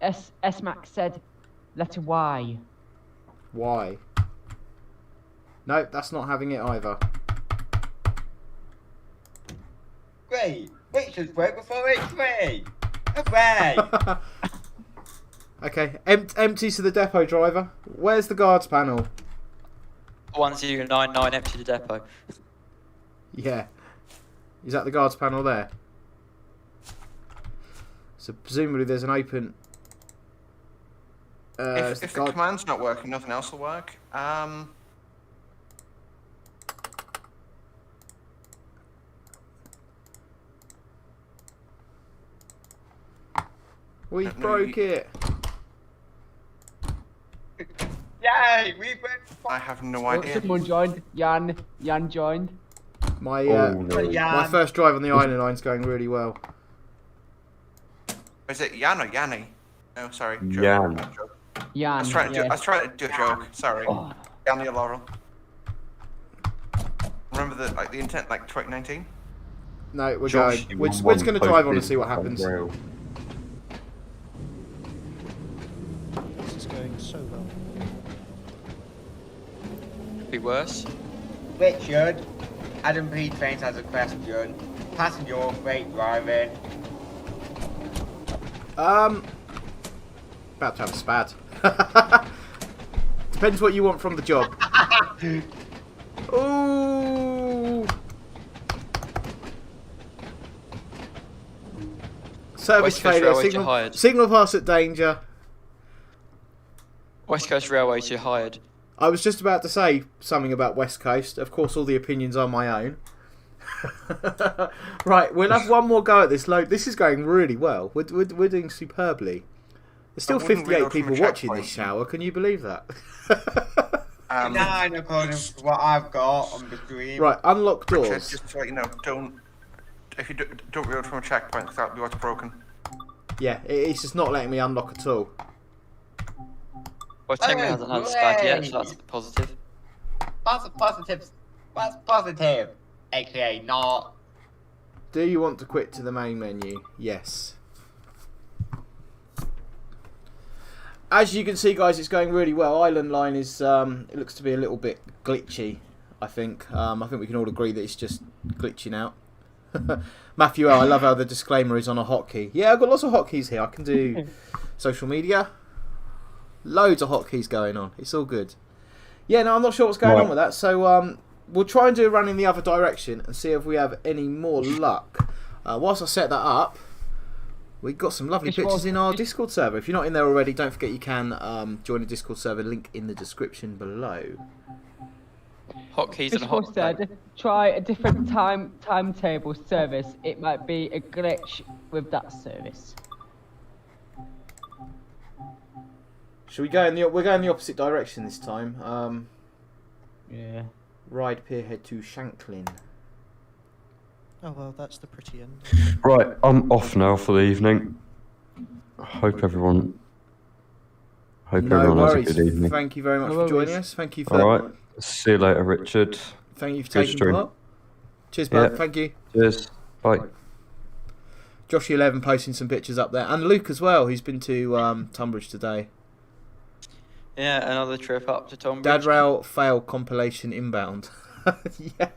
S Max said, "Letter Y."
Why? No, that's not having it either.
Great. Richard's work before it's free. Hooray!
Okay, empty to the depot driver. Where's the guards panel?
1099 empty the depot.
Yeah. Is that the guards panel there? So presumably there's an open...
If the command's not working, nothing else will work.
We
No,
broke it.
Yay! We went.
I have no
Oh,
idea.
someone joined. Jan joined.
My
Oh, no.
my first drive on the Iron Line's going really well.
Is it Jan or Yanni? No, sorry. Joke.
Jan.
Joke. I
Jan.
was trying to do.
yeah.
I was trying to do a joke. Sorry.
Oh.
Yanni or Laurel. Remember the intent, like 2019.
No, we're
Josh,
going.
you
We're
won
just going to
both
drive on and
bids
see what
on
happens.
rail.
This is going so well.
Could be worse.
Richard, Adam P. Trains has a question. Passenger or freight driving?
About to have a spat. Depends what you want from the job. Ooh. Service
West Coast
failure.
Railway to hired.
Signal pass at danger.
West Coast Railway to hired.
I was just about to say something about West Coast. Of course, all the opinions are my own. Right, we'll have one more go at this load. This is going really well. We're doing superbly. There's still 58 people watching this shower. Can you believe that?
9 according to what I've got on the screen.
Right, unlock
Richard,
doors.
just to let you know, don't reload from a checkpoint because that'll be what's broken.
Yeah, it's just not letting me unlock at all.
Well, Tango
Oh,
hasn't had a SCAD yet,
great.
so that's positive.
Positives. What's positive? AKA not.
Do you want to quit to the main menu? Yes. As you can see, guys, it's going really well. Island line is, it looks to be a little bit glitchy, I think. I think we can all agree that it's just glitching out. Matthew, I love how the disclaimer is on a hotkey. Yeah, I've got lots of hotkeys here. I can do social media. Loads of hotkeys going on. It's all good. Yeah, no, I'm not sure what's going on with that. So we'll try and do a run in the other direction and see if we have any more luck. Whilst I set that up, we've got some lovely pictures in our Discord server. If you're not in there already, don't forget you can join the Discord server. Link in the description below.
Hotkeys and
Fishbowl
hot.
said, try a different timetable service. It might be a glitch with that service.
Should we go in the? We're going the opposite direction this time.
Yeah.
Ride Pierhead to Shanklin.
Oh well, that's the pretty end.
Right, I'm off now for the evening. Hope everyone has a good evening.
Thank you very much
No
for joining
worries.
us. Thank you for.
All right. See you later, Richard.
Thank you for
Good
taking
stream.
part. Cheers, bud.
Yeah.
Thank you.
Cheers. Bye.
Joshy11 posting some pictures up there, and Luke as well. Who's been to Tunbridge today.
Yeah, another trip up to Tonbridge.
Dad Rail fail compilation inbound. Yeah.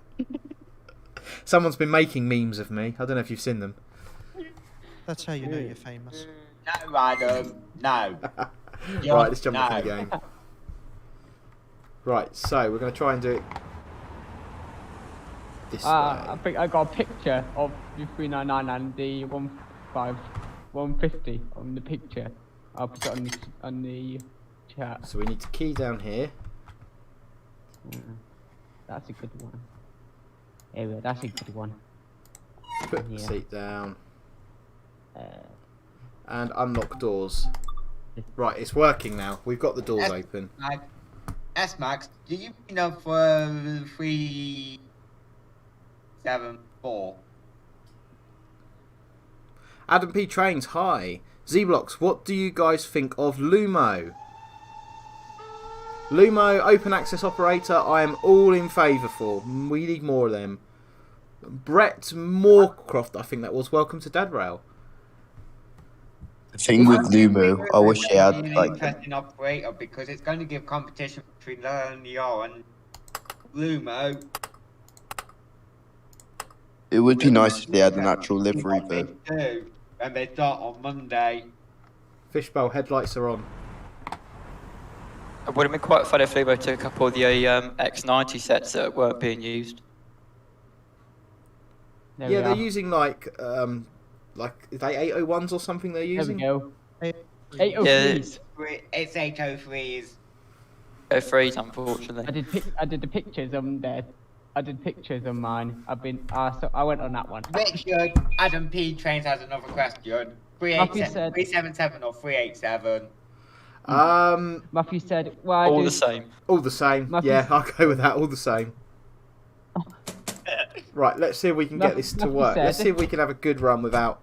Someone's been making memes of me. I don't know if you've seen them.
That's how you know you're famous.
No, Adam. No.
Right, let's jump back in the game. Right, so we're going to try and do it this way.
I think I got a picture of the 399 and the 150 on the picture. I'll put it on the chat.
So we need to key down here.
That's a good one. There we go, that's a good one.
Put the
Yeah.
seat down.
Uh,
And unlock doors. Right, it's working now. We've got the doors
Yes.
open.
S-Max, do you know for 374?
Adam P. Trains, hi. Z-Blocks, what do you guys think of Lumo? Lumo, open access operator, I am all in favour for. We need more of them. Brett Moorcroft, I think that was. Welcome to Dad Rail.
The thing with Lumo, I wish they had
An
like
interesting operator because it's going to give competition between Lernio and Lumo.
it would be nice if they had an actual livery,
They
but
do, and they start on Monday.
Fishbowl, headlights are on.
It would have been quite funny if Lumo took up all the X90 sets that weren't being used.
there
Yeah,
we
they're
are.
using like are they 801s or something they're
There we
using?
go.
Hey,
803s.
It's 803s.
Go freeze, unfortunately.
I did the pictures on there. I did pictures on mine. So I went on that one.
Richard, Adam P. Trains has another question.
Matthew said-
377 or 387?
Matthew said, "Why
All
do
the same.
All the same.
Matthew-
Yeah, I'll go with that. All the same. Right, let's see if we can get this to
Matthew
work.
said-
Let's see if we can have a good run without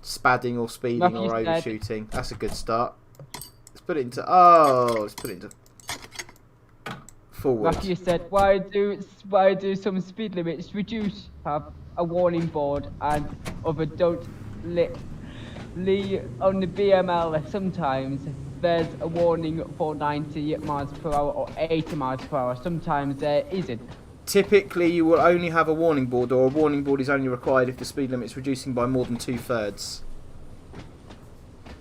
spadding or speeding
Matthew
or
said-
overshooting. That's a good start. Let's put it into forward.
Matthew said, why do some speed limits reduce have a warning board and other don't on the BML sometimes there's a warning for 90 miles per hour or 80 miles per hour. Sometimes there isn't.
Typically, you will only have a warning board, or a warning board is only required if the speed limit is reducing by more than 2/3.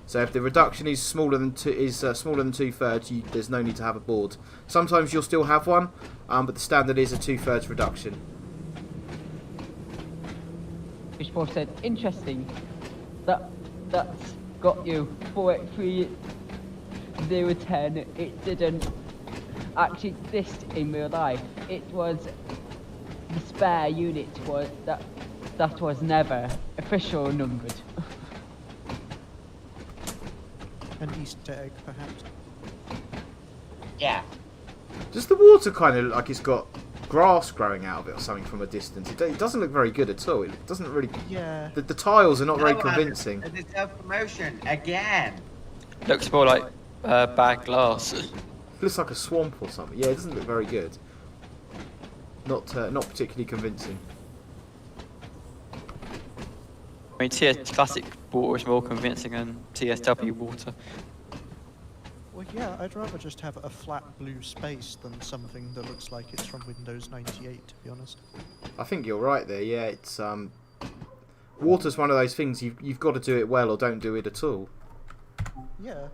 So if the reduction is smaller than 2/3, there's no need to have a board. Sometimes you'll still have one, but the standard is a 2/3 reduction.
Fishbowl said, interesting. That that's got you 483-010, it didn't actually exist in real life. It was the spare unit that was never official numbered.
An Easter egg, perhaps.
Yeah.
Does the water kind of like it's got grass growing out of it or something from a distance? It doesn't look very good at all. It doesn't really.
Yeah.
The tiles are not very
No,
convincing.
The self-promotion again.
Looks more like bad glass.
It looks like a swamp or something. Yeah, it doesn't look very good. Not particularly convincing.
I mean, TS Classic water is more convincing than TSW water.
Well, yeah, I'd rather just have a flat blue space than something that looks like it's from Windows 98, to be honest.
I think you're right there. Yeah, it's water's one of those things you've got to do it well or don't do it at all.
Yeah,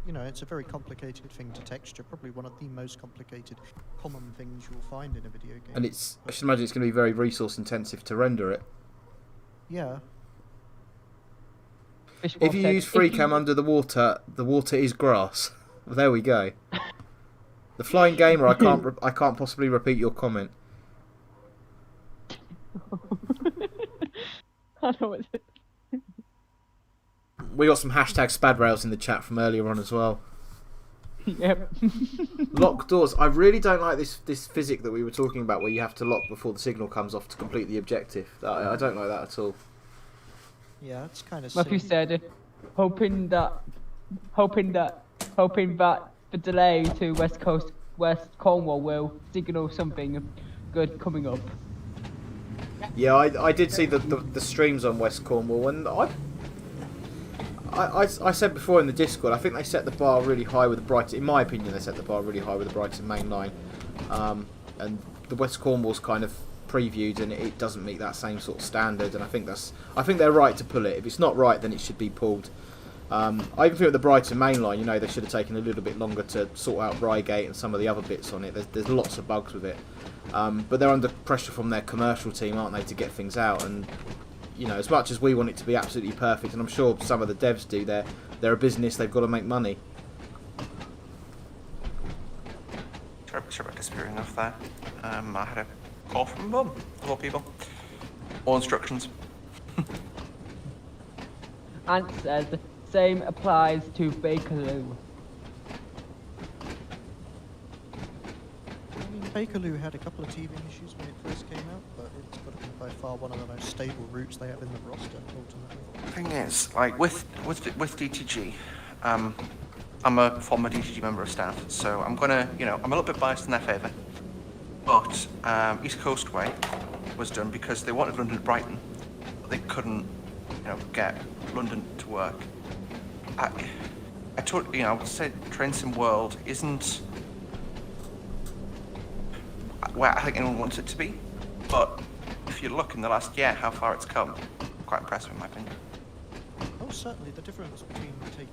it's a very complicated thing to texture, probably one of the most complicated common things you'll find in a video game.
And I should imagine it's going to be very resource intensive to render it.
Yeah.
If you use FreeCam under the water is grass. Well, there we go. The Flying Gamer, I can't possibly repeat your comment.
I know what's it.
We got some hashtag spadrails in the chat from earlier on as well.
Yep.
Lock doors. I really don't like this physic that we were talking about where you have to lock before the signal comes off to complete the objective. I don't like that at all.
Yeah, it's kind of
Matthew said, hoping that the delay to West Cornwall will signal something good coming up.
Yeah, I did see the streams on West Cornwall, and I said before in the Discord, I think they set the bar really high with the Brighton. In my opinion, they set the bar really high with the Brighton main line, and the West Cornwall's kind of previewed, and it doesn't meet that same sort of standard. And I think they're right to pull it. If it's not right, then it should be pulled. I even think with the Brighton main line, they should have taken a little bit longer to sort out Reigate and some of the other bits on it. There's lots of bugs with it, but they're under pressure from their commercial team, aren't they, to get things out? And as much as we want it to be absolutely perfect, and I'm sure some of the devs do, they're a business, they've got to make money.
Sorry about disappearing off there. I had a call from Mum, of all people. All instructions.
Ant says, same applies to Bakerloo.
I mean, Bakerloo had a couple of teething issues when it first came out, but it's got to be by far one of the most stable routes they have in the roster, ultimately.
The thing is, like, with DTG, I'm a former DTG member of staff, so I'm gonna, I'm a little bit biased in their favour. But East Coast Way was done because they wanted London to Brighton, but they couldn't, get London to work. I would say Train Sim World isn't where I think anyone wants it to be, but if you look in the last year how far it's come, quite impressive in my opinion.
Oh, certainly. The difference between, take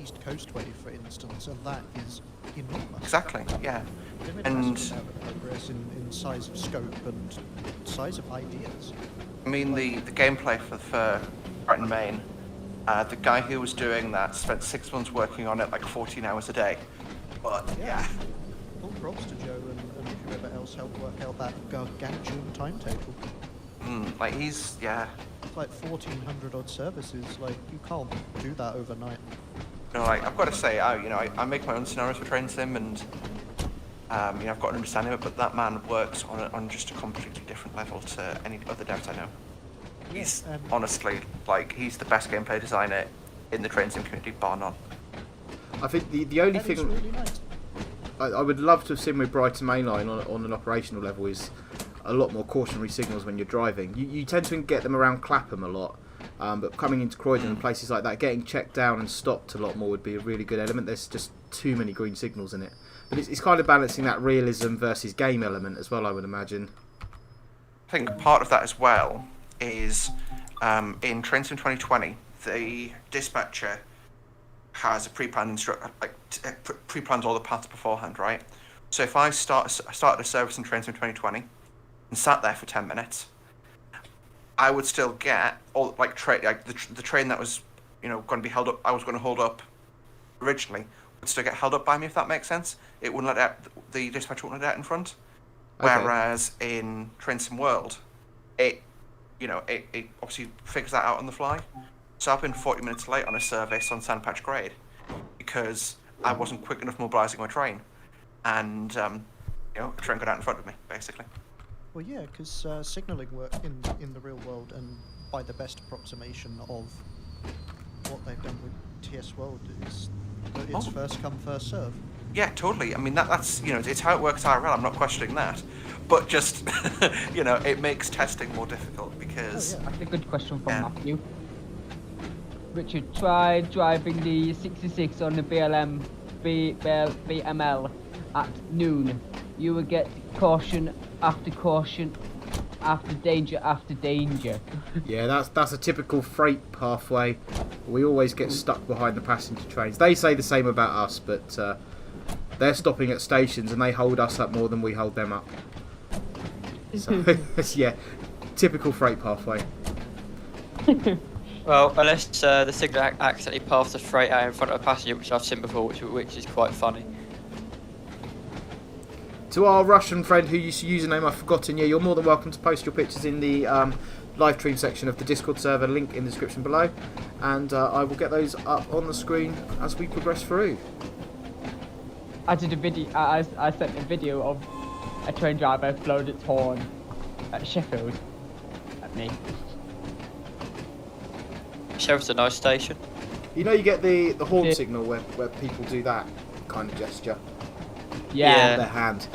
East Coast Way, for instance, and that is enormous.
Exactly, yeah.
They made
And
massive amount of progress in size of scope and size of ideas.
I mean, the gameplay for Brighton Main, the guy who was doing that spent 6 months working on it, like 14 hours a day. But yeah.
Full props to Joe and whoever else helped work out that gargantuan timetable.
Like he's, yeah.
It's like 1,400 odd services. Like, you can't do that overnight.
Like I've got to say, I make my own scenarios for Train Sim, and I've got an understanding of it. But that man works on just a completely different level to any other devs I know. He's honestly, like, he's the best gameplay designer in the Train Sim community, bar none.
I think the only
That is
thing
really nice.
I would love to have seen with Brighton Mainline on an operational level is a lot more cautionary signals when you're driving. You tend to get them around Clapham a lot, but coming into Croydon and places like that, getting checked down and stopped a lot more would be a really good element. There's just too many green signals in it. But it's kind of balancing that realism versus game element as well, I would imagine.
I think part of that as well is in Train Sim 2020, the dispatcher has a pre-planned pre-plans all the paths beforehand, right? So if I started a service in Train Sim 2020 and sat there for 10 minutes, I would still get all the train that was going to be held up. I was going to hold up originally would still get held up by me, if that makes sense. It wouldn't let out, the dispatcher wouldn't let out in front.
Okay.
Whereas in Train Sim World, it obviously figures that out on the fly. So I've been 40 minutes late on a service on Sandpatch Grade because I wasn't quick enough mobilising my train, and a train got out in front of me, basically.
Well, yeah, because signalling work in the real world, and by the best approximation of what they've done with TS World, is that it's first come, first serve.
Yeah, totally. I mean, that's it's how it works IRL. I'm not questioning that, but just it makes testing more difficult because.
Oh, yeah. That's a good question from Matthew. Richard, try driving the 66 on the BML at noon. You will get caution after danger after danger.
Yeah, that's a typical freight pathway. We always get stuck behind the passenger trains. They say the same about us, but they're stopping at stations and they hold us up more than we hold them up. So, yeah, typical freight pathway.
Well, unless the signal accidentally passed a freight out in front of a passenger, which I've seen before, which is quite funny.
To our Russian friend whose username I've forgotten, you're more than welcome to post your pictures in the live stream section of the Discord server, link in the description below, and I will get those up on the screen as we progress through.
I did a video. I sent a video of a train driver blowing its horn at Sheffield at me.
Sheriff's a nice station.
You get the horn signal where people do that kind of gesture.
Yeah.
With their hand.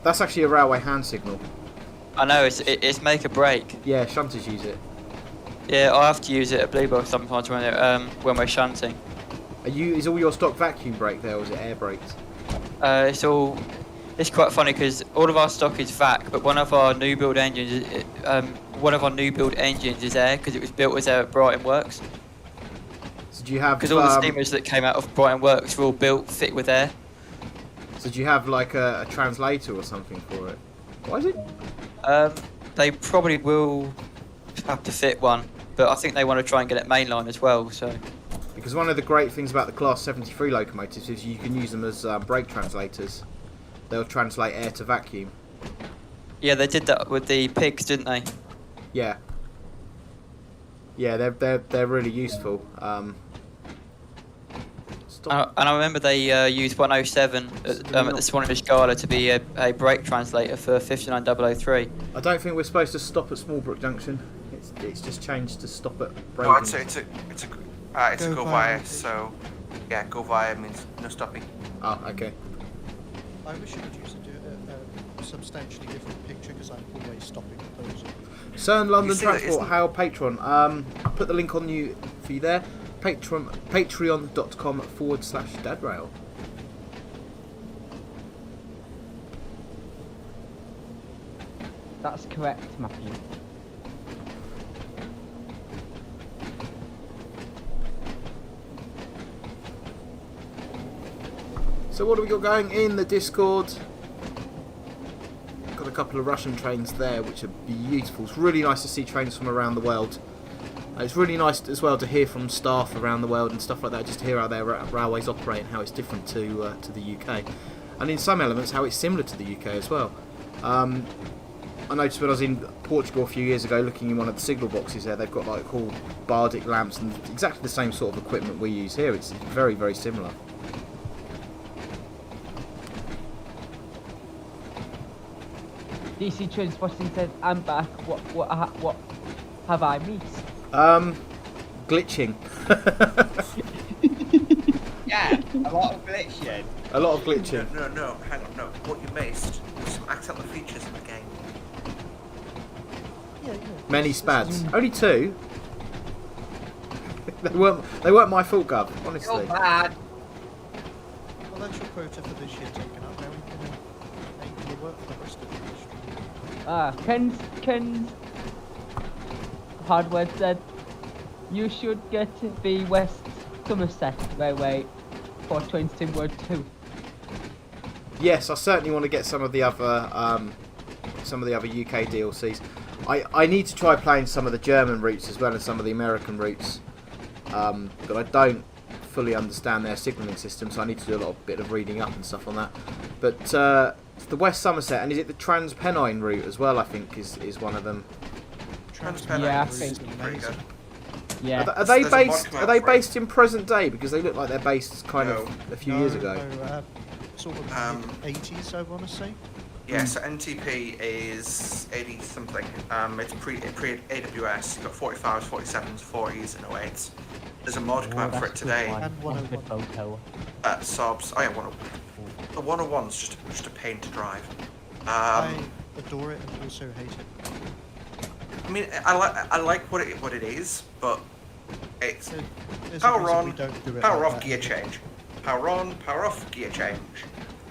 That's actually a railway hand signal.
I know, it's make or break.
Yeah, shunters use it.
Yeah, I have to use it at Bluebell sometimes when we're shunting.
Is all your stock vacuum brake there, or is it air brakes?
It's quite funny because all of our stock is vac, but one of our new build engines is air because it was built as air at Brighton Works.
So do you have?
Because all the steamers that came out of Brighton Works were all fit with air.
So do you have like a translator or something for it? Why is it?
They probably will have to fit one, but I think they want to try and get it mainline as well. So.
Because one of the great things about the Class 73 locomotives is you can use them as brake translators. They'll translate air to vacuum.
Yeah, they did that with the pigs, didn't they?
Yeah. Yeah, they're really useful.
And I remember they used 107 at the Swanage Gala to be a brake translator for 59003.
I don't think we're supposed to stop at Smallbrook Junction. It's just changed to stop at Braden.
No, it's a go via. So yeah, go via means no stopping.
Oh, okay.
I wish you could use a substantially different picture because I'm always stopping at those.
CERN London Transport, Hail Patron. I'll put the link for you there. Patreon.com/dadrail.
That's correct, Matthew.
So what have we got going in the Discord? Got a couple of Russian trains there, which are beautiful. It's really nice to see trains from around the world. It's really nice as well to hear from staff around the world and stuff like that, just to hear how their railways operate and how it's different to the UK. And in some elements, how it's similar to the UK as well. I noticed when I was in Portugal a few years ago, looking in one of the signal boxes there, they've got like all Bardic lamps and exactly the same sort of equipment we use here. It's very, very similar.
DC Transporting says, I'm back. What have I missed?
Glitching.
Yeah, a lot of glitching.
A lot of glitching.
No, hang on, no. What you missed was some accidental features in the game.
Yeah.
Many spads. Only 2. They weren't my fault, Gov, honestly.
You're bad.
Well, that's your quota for this year taken up. Now we can make the work for the rest of the industry.
Ken's Hardware said you should get the West Somerset Railway for Train Sim World 2.
Yes, I certainly want to get some of the other UK DLCs. I need to try playing some of the German routes as well as some of the American routes. but I don't fully understand their signalling system, so I need to do a bit of reading up and stuff on that. But the West Somerset, and is it the Transpennine route as well? I think is one of them.
Yeah, I
Route is
think-
amazing.
Yeah.
Are they
There's a mod
based?
come
Are
out
they
for it.
based in present day? Because they look like they're based kind
No.
of a few years ago.
No, sort of 80s, I want to say.
Yeah, so NTP is 80 something. It's pre AWS. You've got 45s, 47s, 40s, and 08s. There's a mod come out for it today.
And 101.
Photo.
Sobs. Oh yeah, 101. The 101's just a pain to drive.
I adore it and also hate it.
I mean, I like what it is, but it's
There's a
power
reason we
on,
don't do it
power
like
off,
that.
gear change. Power on, power off, gear change.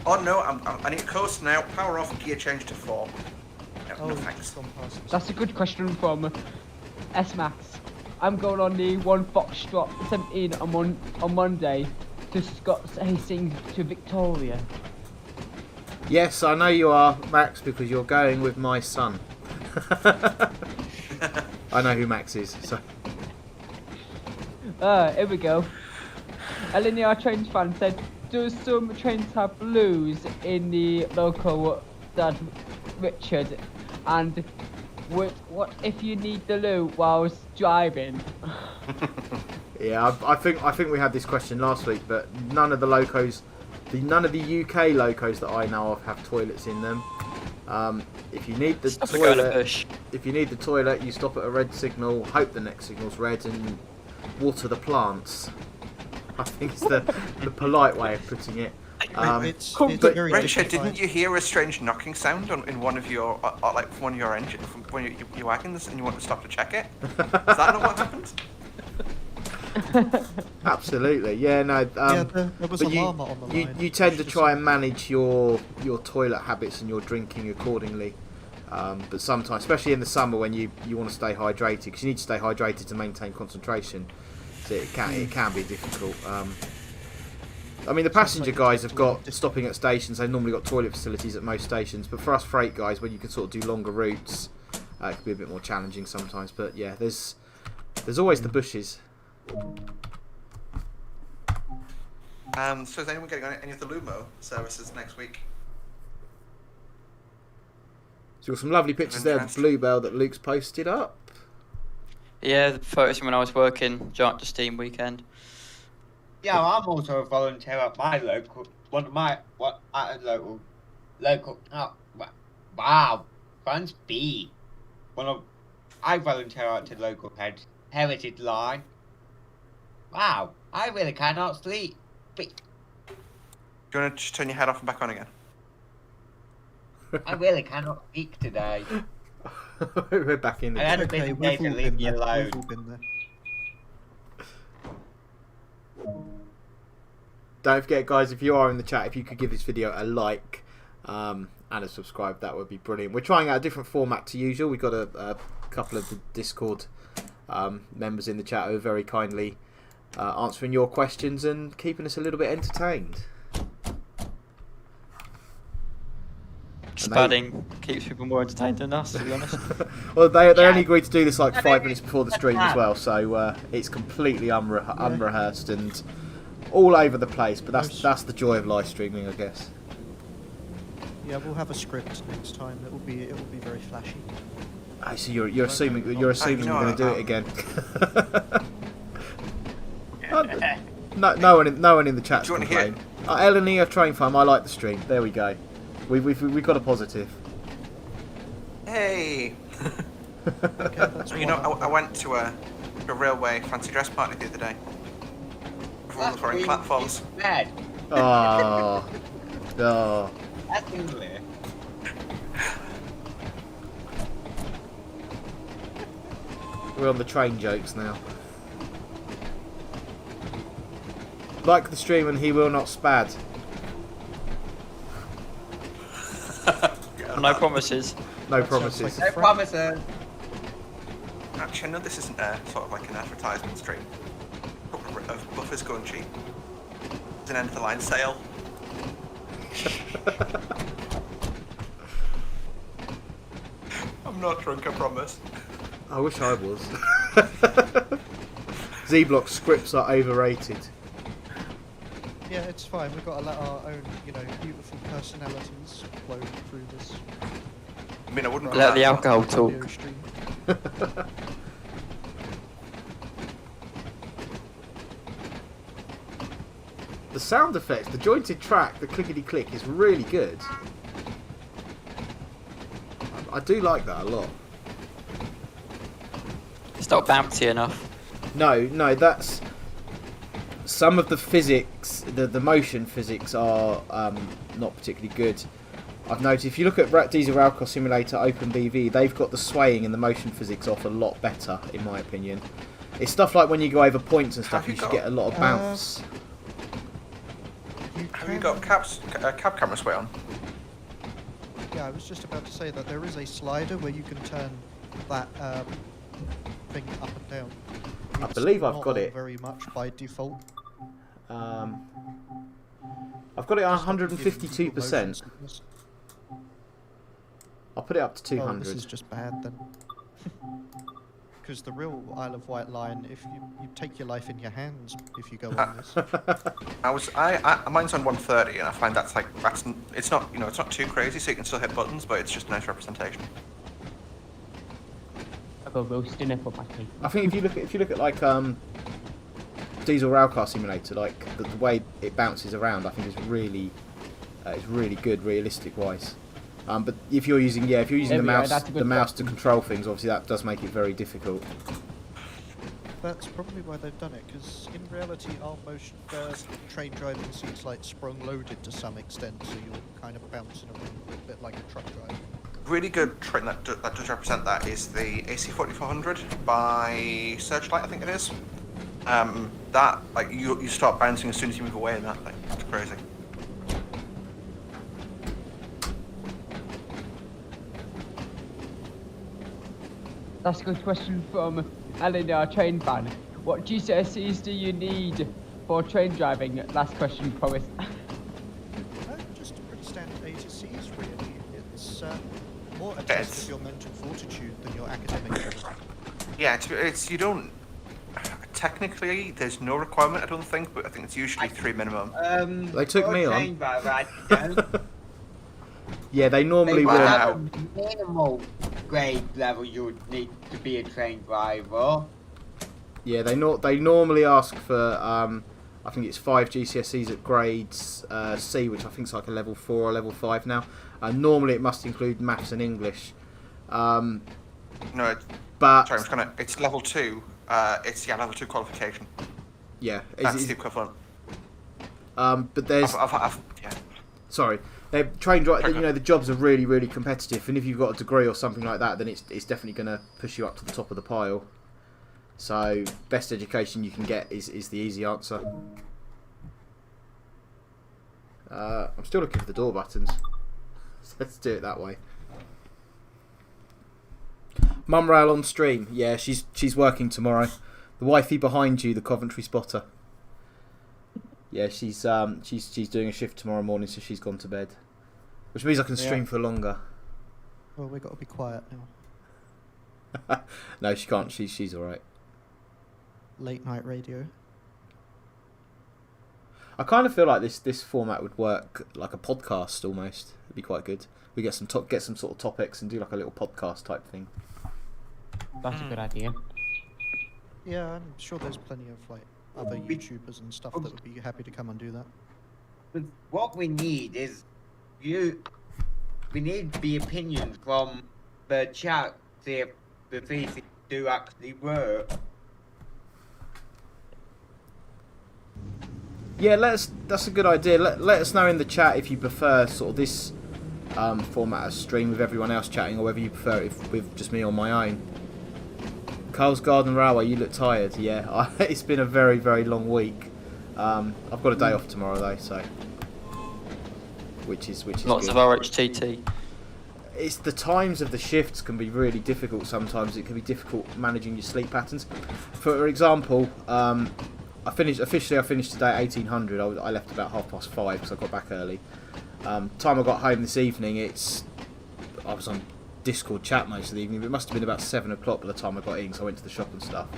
Oh no, I need coast now. Power off, gear change to 4. No,
Oh,
no
it's
thanks.
gone past us.
That's a good question from S-Max. I'm going on the 1 Foxtrot 17 on Monday to Scott Hastings to Victoria.
Yes, I know you are, Max, because you're going with my son. I know who Max is. So
Here we go. A linear trains fan said, do some trains have blues in the local Dad Richard? And what if you need the loo whilst driving?
yeah, I think we had this question last week, but none of the locos, none of the UK locos that I know of have toilets in them. If you need the
Stop it going to
toilet,
push.
if you need the toilet, you stop at a red signal, hope the next signal's red, and water the plants. I think it's the polite way of putting it.
It's
but
very
Richard,
dignified.
didn't you hear a strange knocking sound in one of your like from one of your engine from one of your wagons, and you want to stop to check it? Is that not what happened?
Absolutely, yeah, no.
Yeah, there was a
but
llama on the line.
you tend to
Just-
try and manage your toilet habits and your drinking accordingly. But sometimes, especially in the summer when you want to stay hydrated, because you need to stay hydrated to maintain concentration. So it can be difficult. I mean, the passenger guys have got stopping at stations. They've normally got toilet facilities at most stations. But for us freight guys, when you can sort of do longer routes, it can be a bit more challenging sometimes. But yeah, there's always the bushes.
So is anyone getting on any of the Lumo services next week?
So you've got some lovely pictures there of
Interest.
the Bluebell that Luke's posted up.
Yeah, the photos from when I was working Giant to Steam weekend.
Yeah, I'm also a volunteer at my local, at a local, wow, Franz B. I volunteer at the local heritage line. Wow, I really cannot sleep.
Do you want to just turn your head off and back on again?
I really cannot speak today.
We're back in the
I had a
Okay,
busy day
we've
to
all
leave
been
me
there.
alone.
We've all been there.
Don't forget, guys, if you are in the chat, if you could give this video a like and a subscribe, that would be brilliant. We're trying out a different format to usual. We've got a couple of the Discord members in the chat who are very kindly answering your questions and keeping us a little bit entertained.
Spadding keeps people more entertained than us, to be honest.
Well, they only agreed to do this like 5 minutes before the stream as well, so it's completely unrehearsed and all over the place. But that's the joy of live streaming, I guess.
Yeah, we'll have a script next time. It will be very flashy.
I see. You're assuming
you know
we're going to do
what,
it again. No one in the chat's
Do you want to hear
complained. Elenia Train Farm, I like the stream. There we go. We've got a positive.
Hey!
Okay, that's
You know, I went to a railway fancy dress party the other day. Everyone was wearing platforms.
Red.
Oh, oh.
That's English.
We're on the train jokes now. Like the stream and he will not spad.
No promises.
No promises.
like
No promises.
Actually, no, this isn't sort of like an advertisement stream. Of buffers going cheap. It's an end of the line sale. I'm not drunk, I promise.
I wish I was. Z-Block scripts are overrated.
Yeah, it's fine. We've got to let our own, beautiful personalities flow through this
I mean, I wouldn't.
Let the alcohol talk.
audio stream.
The sound effects, the jointed track, the clickety-click is really good. I do like that a lot.
It's not bouncy enough.
No, that's... Some of the physics, the motion physics are not particularly good. I've noticed, if you look at Diesel Railcar Simulator OpenBV, they've got the swaying and the motion physics off a lot better, in my opinion. It's stuff like when you go over points and stuff, you should get a lot of bounce.
Have you got cab camera sway on?
Yeah, I was just about to say that there is a slider where you can turn that thing up and down.
I believe I've got it.
Very much by default.
I've got it on 152%. I'll put it up to 200.
Oh, this is just bad then. Because the real Isle of Wight line, if you take your life in your hands if you go on this.
Mine's on 130, and I find it's not it's not too crazy, so you can still hit buttons, but it's just a nice representation.
I got roasting it for my teeth.
I think if you look at like Diesel Railcar Simulator, like the way it bounces around, I think is really good realistic wise. But if you're using the mouse to control things, obviously that does make it very difficult.
That's probably why they've done it, because in reality our motion train driving seems like sprung loaded to some extent, so you're kind of bouncing around a little bit like a truck driver.
Really good train that does represent that is the AC4400 by Searchlight, I think it is. That you start bouncing as soon as you move away in that thing. It's crazy.
That's a good question from Alan, our train fan. What GCSEs do you need for train driving? Last question, promise.
Just a pretty standard A to C's, really. It's more a test of your mental fortitude than your academic ability.
Yeah, it's you don't. Technically, there's no requirement, I don't think, but I think it's usually 3 minimum.
They took me on. Yeah, they
They
normally
would
will.
have a minimal grade level you would need to be a train driver.
Yeah, they normally ask for I think it's 5 GCSEs at grades C, which I think is like a level 4 or level 5 now. Normally it must include maths and English.
No,
but
sorry, it's level 2. It's level 2 qualification.
Yeah,
That's the equivalent.
But there's sorry. Train drive, the jobs are really, really competitive, and if you've got a degree or something like that, then it's definitely going to push you up to the top of the pile. So, best education you can get is the easy answer. I'm still looking for the door buttons. So let's do it that way. Mum Rail on stream. Yeah, she's working tomorrow. The wifey behind you, the Coventry spotter. Yeah, she's doing a shift tomorrow morning, so she's gone to bed, which means I can stream for longer.
Well, we've got to be quiet now.
No, she can't. She's all right.
Late night radio.
I kind of feel like this format would work like a podcast almost. It'd be quite good. We get some sort of topics and do like a little podcast type thing.
That's a good idea.
Yeah, I'm sure there's plenty of other YouTubers and stuff that would be happy to come and do that.
But what we need is we need the opinions from the chat, see if the things do actually work.
Yeah, that's a good idea. Let us know in the chat if you prefer sort of this format of stream with everyone else chatting, or whether you prefer it with just me on my own. Carl's Garden Railway, you look tired. Yeah, it's been a very, very long week. I've got a day off tomorrow though, so which is
Lots
good.
of RHTT.
It's the times of the shifts can be really difficult sometimes. It can be difficult managing your sleep patterns. For example, I finished today at 1800. I left about 5:30 because I got back early. Time I got home this evening, I was on Discord chat most of the evening, but it must have been about 7 o'clock by the time I got in, so I went to the shop and stuff.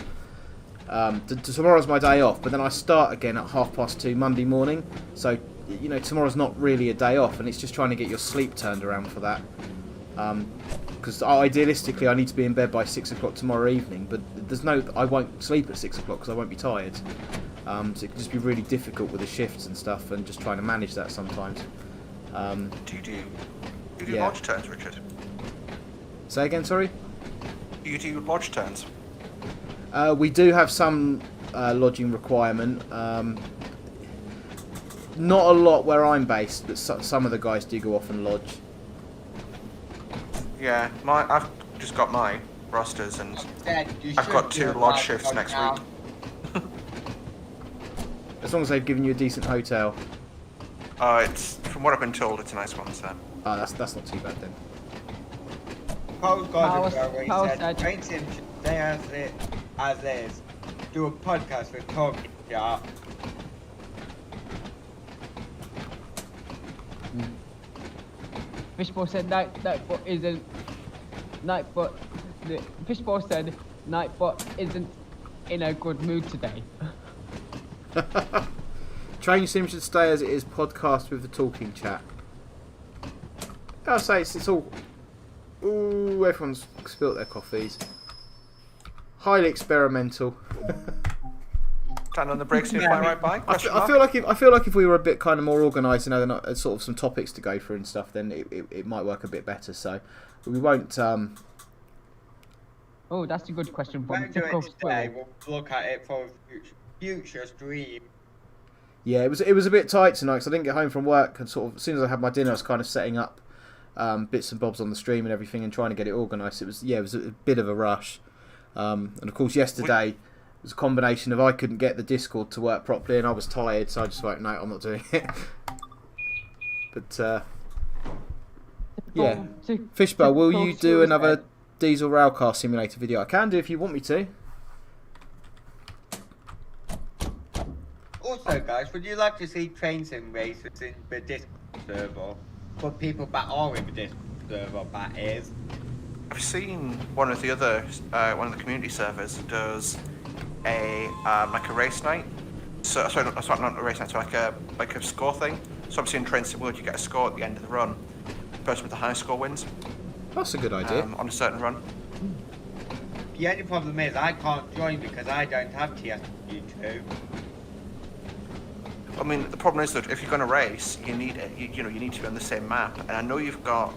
Tomorrow's my day off, but then I start again at 2:30 Monday morning. So, you know, tomorrow's not really a day off, and it's just trying to get your sleep turned around for that. Because idealistically, I need to be in bed by 6 o'clock tomorrow evening, but I won't sleep at 6 o'clock because I won't be tired. So it can just be really difficult with the shifts and stuff, and just trying to manage that sometimes.
Do you do
yeah.
lodge turns, Richard?
Say again, sorry?
Do you do lodge turns?
We do have some lodging requirement. Not a lot where I'm based, but some of the guys do go off and lodge.
Yeah, I've just got my rosters, and I've got 2 lodge shifts next week.
As long as they've given you a decent hotel.
It's from what I've been told, it's a nice one, so.
Oh, that's not too bad then.
Paul Gordon
Paul
said, train sim should stay as is. Do a podcast with talking sharp.
Fishball said Nightbot isn't. Fishball said Nightbot isn't in a good mood today.
Train sim should stay as it is. Podcast with the talking chat. I'll say it's all. Ooh, everyone's spilt their coffees. Highly experimental.
Turn on the brakes and fly right by.
I feel like if we were a bit kind of more organised and had sort of some topics to go through and stuff, then it might work a bit better. So we won't.
Oh, that's a good question.
When we do it today, we'll look at it for future stream.
Yeah, it was a bit tight tonight because I didn't get home from work, and sort of as soon as I had my dinner, I was kind of setting up bits and bobs on the stream and everything, and trying to get it organised. It was a bit of a rush. And of course, yesterday it was a combination of I couldn't get the Discord to work properly, and I was tired, so I just went, no, I'm not doing it. But yeah, Fishbowl, will you do another Diesel Railcar Simulator video? I can do if you want me to.
Also, guys, would you like to see train sim races in the Discord server? For people that are in the Discord server, that is.
I've seen one of the community servers does a like a race night. So sorry, not a race night. So like a score thing. So obviously in Train Sim World, you get a score at the end of the run. The person with the highest score wins.
That's a good idea.
On a certain run.
The only problem is I can't join because I don't have TSU2.
I mean, the problem is that if you're going to race, you need it. You need to be on the same map. And I know you've got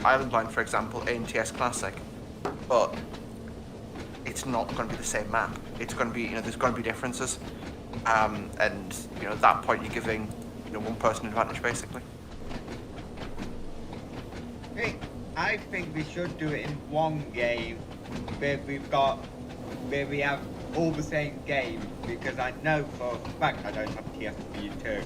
Island Line, for example, in TS Classic, but it's not going to be the same map. It's going to be, there's going to be differences, and at that point you're giving, one person advantage basically.
I think we should do it in one game where we have all the same game, because I know for a fact I don't have TSW2.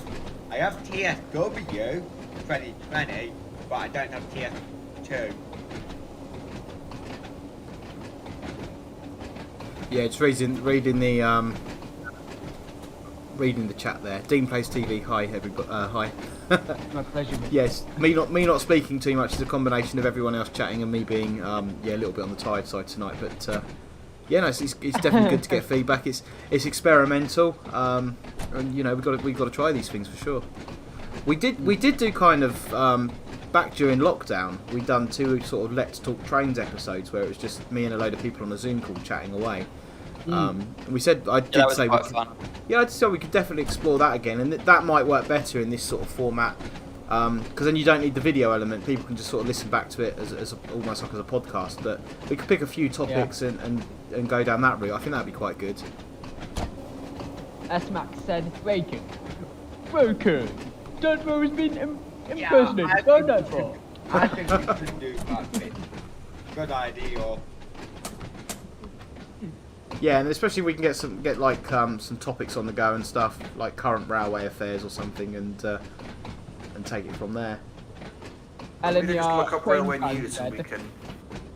I have TSW 2020, but I don't have TS2.
Yeah, it's reading the chat there. Dean Plays TV. Hi, everybody. Hi.
My pleasure.
Yes, me not speaking too much is a combination of everyone else chatting and me being a little bit on the tired side tonight. But yeah, no, it's definitely good to get feedback. It's experimental, and we've got to try these things for sure. We did do kind of back during lockdown. We'd done 2 sort of Let's Talk Trains episodes where it was just me and a load of people on a Zoom call chatting away. And we said I said we could definitely explore that again, and that might work better in this sort of format. Because then you don't need the video element. People can just sort of listen back to it as almost like as a podcast. But we could pick a few topics and go down that route. I think that'd be quite good.
As Max said, Broken. Don't worry, it's been impersonated. Go that far.
I think we should do that. Good idea.
Yeah, and especially we can get some topics on the go and stuff, like current railway affairs or something, and take it from there.
We can just look up railway news and we can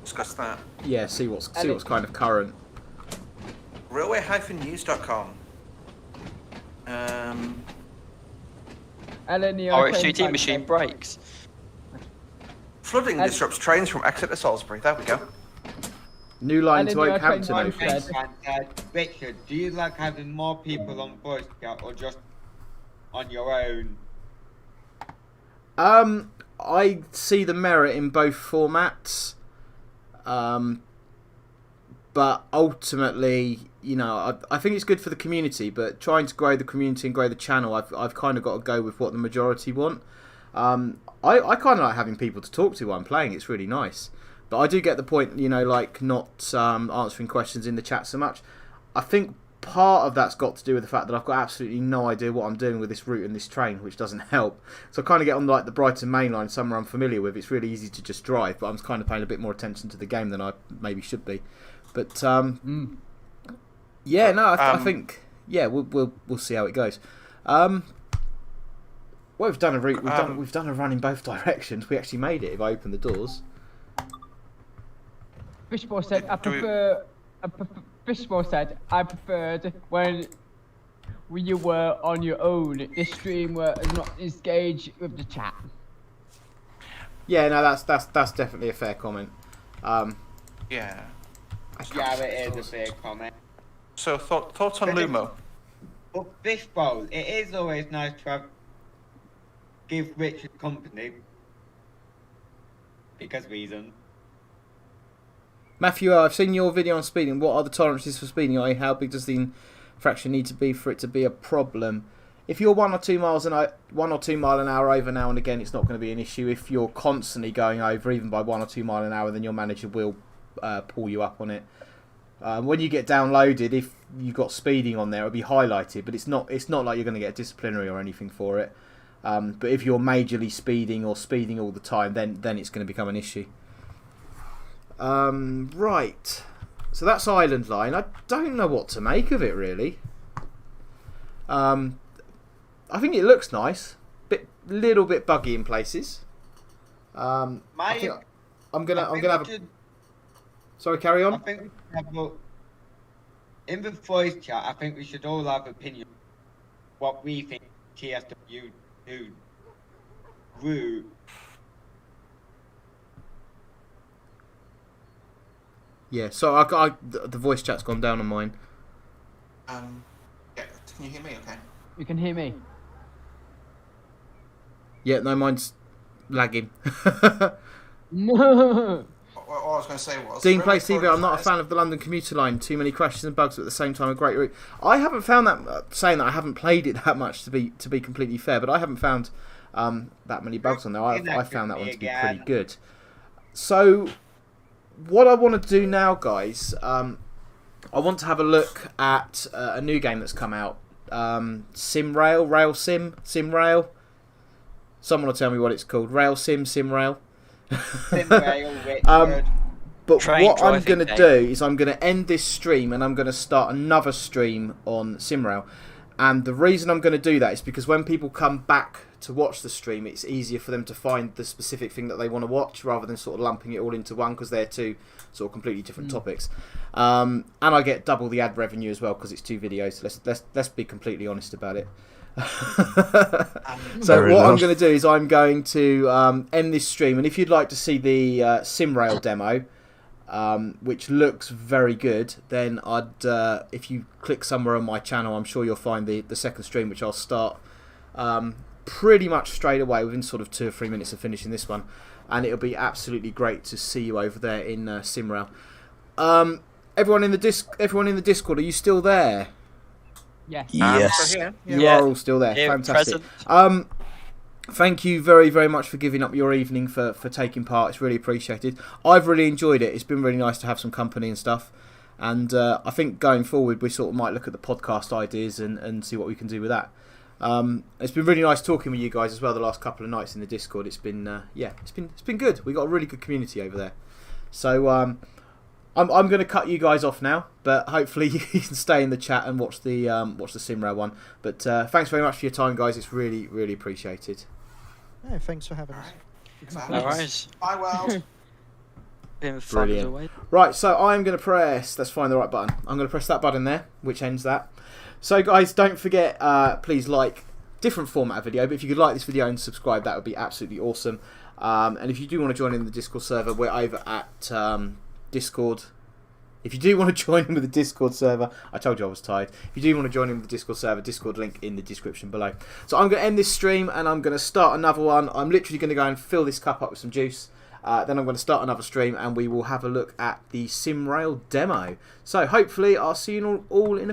discuss that.
Yeah, see what's kind of current.
Railway-news.com.
RHCT machine breaks.
Flooding disrupts trains from Exeter to Salisbury. There we go.
New line
And
to
then you're
Oakhampton,
trying
oh,
to
thanks.
Richard, do you like having more people on voice chat or just on your own?
I see the merit in both formats. But ultimately, you know, I think it's good for the community. But trying to grow the community and grow the channel, I've kind of got to go with what the majority want. I kind of like having people to talk to while I'm playing. It's really nice. But I do get the point, you know, like not answering questions in the chat so much. I think part of that's got to do with the fact that I've got absolutely no idea what I'm doing with this route and this train, which doesn't help. So I kind of get on like the Brighton main line, somewhere I'm familiar with. It's really easy to just drive, but I'm kind of paying a bit more attention to the game than I maybe should be. But yeah, no, I think we'll see how it goes. Well, we've done a route. We've done a run in both directions. We actually made it if I open the doors.
Fishball said, Fishball said, I preferred when you were on your own. This stream was not engaged with the chat.
Yeah, no, that's definitely a fair comment.
Yeah.
Yeah, it is a fair comment.
So thoughts on Lumo?
But Fishbowl, it is always nice to give Richard company. Because reason.
Matthew, I've seen your video on speeding. What are the tolerances for speeding? How big does the infraction need to be for it to be a problem? If you're 1 or 2 miles an hour over now and again, it's not going to be an issue. If you're constantly going over, even by 1 or 2 mile an hour, then your manager will pull you up on it. When you get downloaded, if you've got speeding on there, it'll be highlighted, but it's not like you're going to get disciplinary or anything for it. But if you're majorly speeding or speeding all the time, then it's going to become an issue. Right, so that's Island Line. I don't know what to make of it really. I think it looks nice, little bit buggy in places. I think I'm gonna have a... Sorry, carry on.
I think we should have in the voice chat. I think we should all have opinion what we think TSW route.
Yeah, so the voice chat's gone down on mine.
Yeah, can you hear me? Okay.
You can hear me.
Yeah, no, mine's lagging.
No.
All I was going to say was...
Dean Plays TV, I'm not a fan of the London commuter line. Too many crashes and bugs, but at the same time a great route. I haven't found that, saying that I haven't played it that much to be completely fair, but I haven't found that many bugs on there. I found that one to be pretty good. So, what I want to do now, guys, I want to have a look at a new game that's come out. SimRail. Someone will tell me what it's called. SimRail. But what I'm going to do is I'm going to end this stream and I'm going to start another stream on SimRail. And the reason I'm going to do that is because when people come back to watch the stream, it's easier for them to find the specific thing that they want to watch rather than sort of lumping it all into one, because they're two sort of completely different topics. And I get double the ad revenue as well because it's 2 videos. So let's be completely honest about it. So what I'm going to do is I'm going to end this stream, and if you'd like to see the SimRail demo, which looks very good, then I'd if you click somewhere on my channel, I'm sure you'll find the second stream, which I'll start pretty much straight away within sort of 2 or 3 minutes of finishing this one, and it'll be absolutely great to see you over there in SimRail. Everyone in the Discord, are you still there?
Yes.
Yes.
You are all still there. Fantastic. Thank you very, very much for giving up your evening for taking part. It's really appreciated. I've really enjoyed it. It's been really nice to have some company and stuff. And I think going forward, we sort of might look at the podcast ideas and see what we can do with that. It's been really nice talking with you guys as well the last couple of nights in the Discord. It's been it's been good. We've got a really good community over there. So I'm going to cut you guys off now, but hopefully you can stay in the chat and watch the SimRail one. But thanks very much for your time, guys. It's really, really appreciated.
Yeah, thanks for having us.
No worries.
Bye, world.
Been fun as always.
Right, so I'm going to press... Let's find the right button. I'm going to press that button there, which ends that. So, guys, don't forget, please like different format of video. But if you could like this video and subscribe, that would be absolutely awesome. And if you do want to join in the Discord server, we're over at Discord. If you do want to join in with the Discord server, I told you I was tired. If you do want to join in with the Discord server, Discord link in the description below. So I'm going to end this stream and I'm going to start another one. I'm literally going to go and fill this cup up with some juice. Then I'm going to start another stream and we will have a look at the SimRail demo. So hopefully I'll see you all in a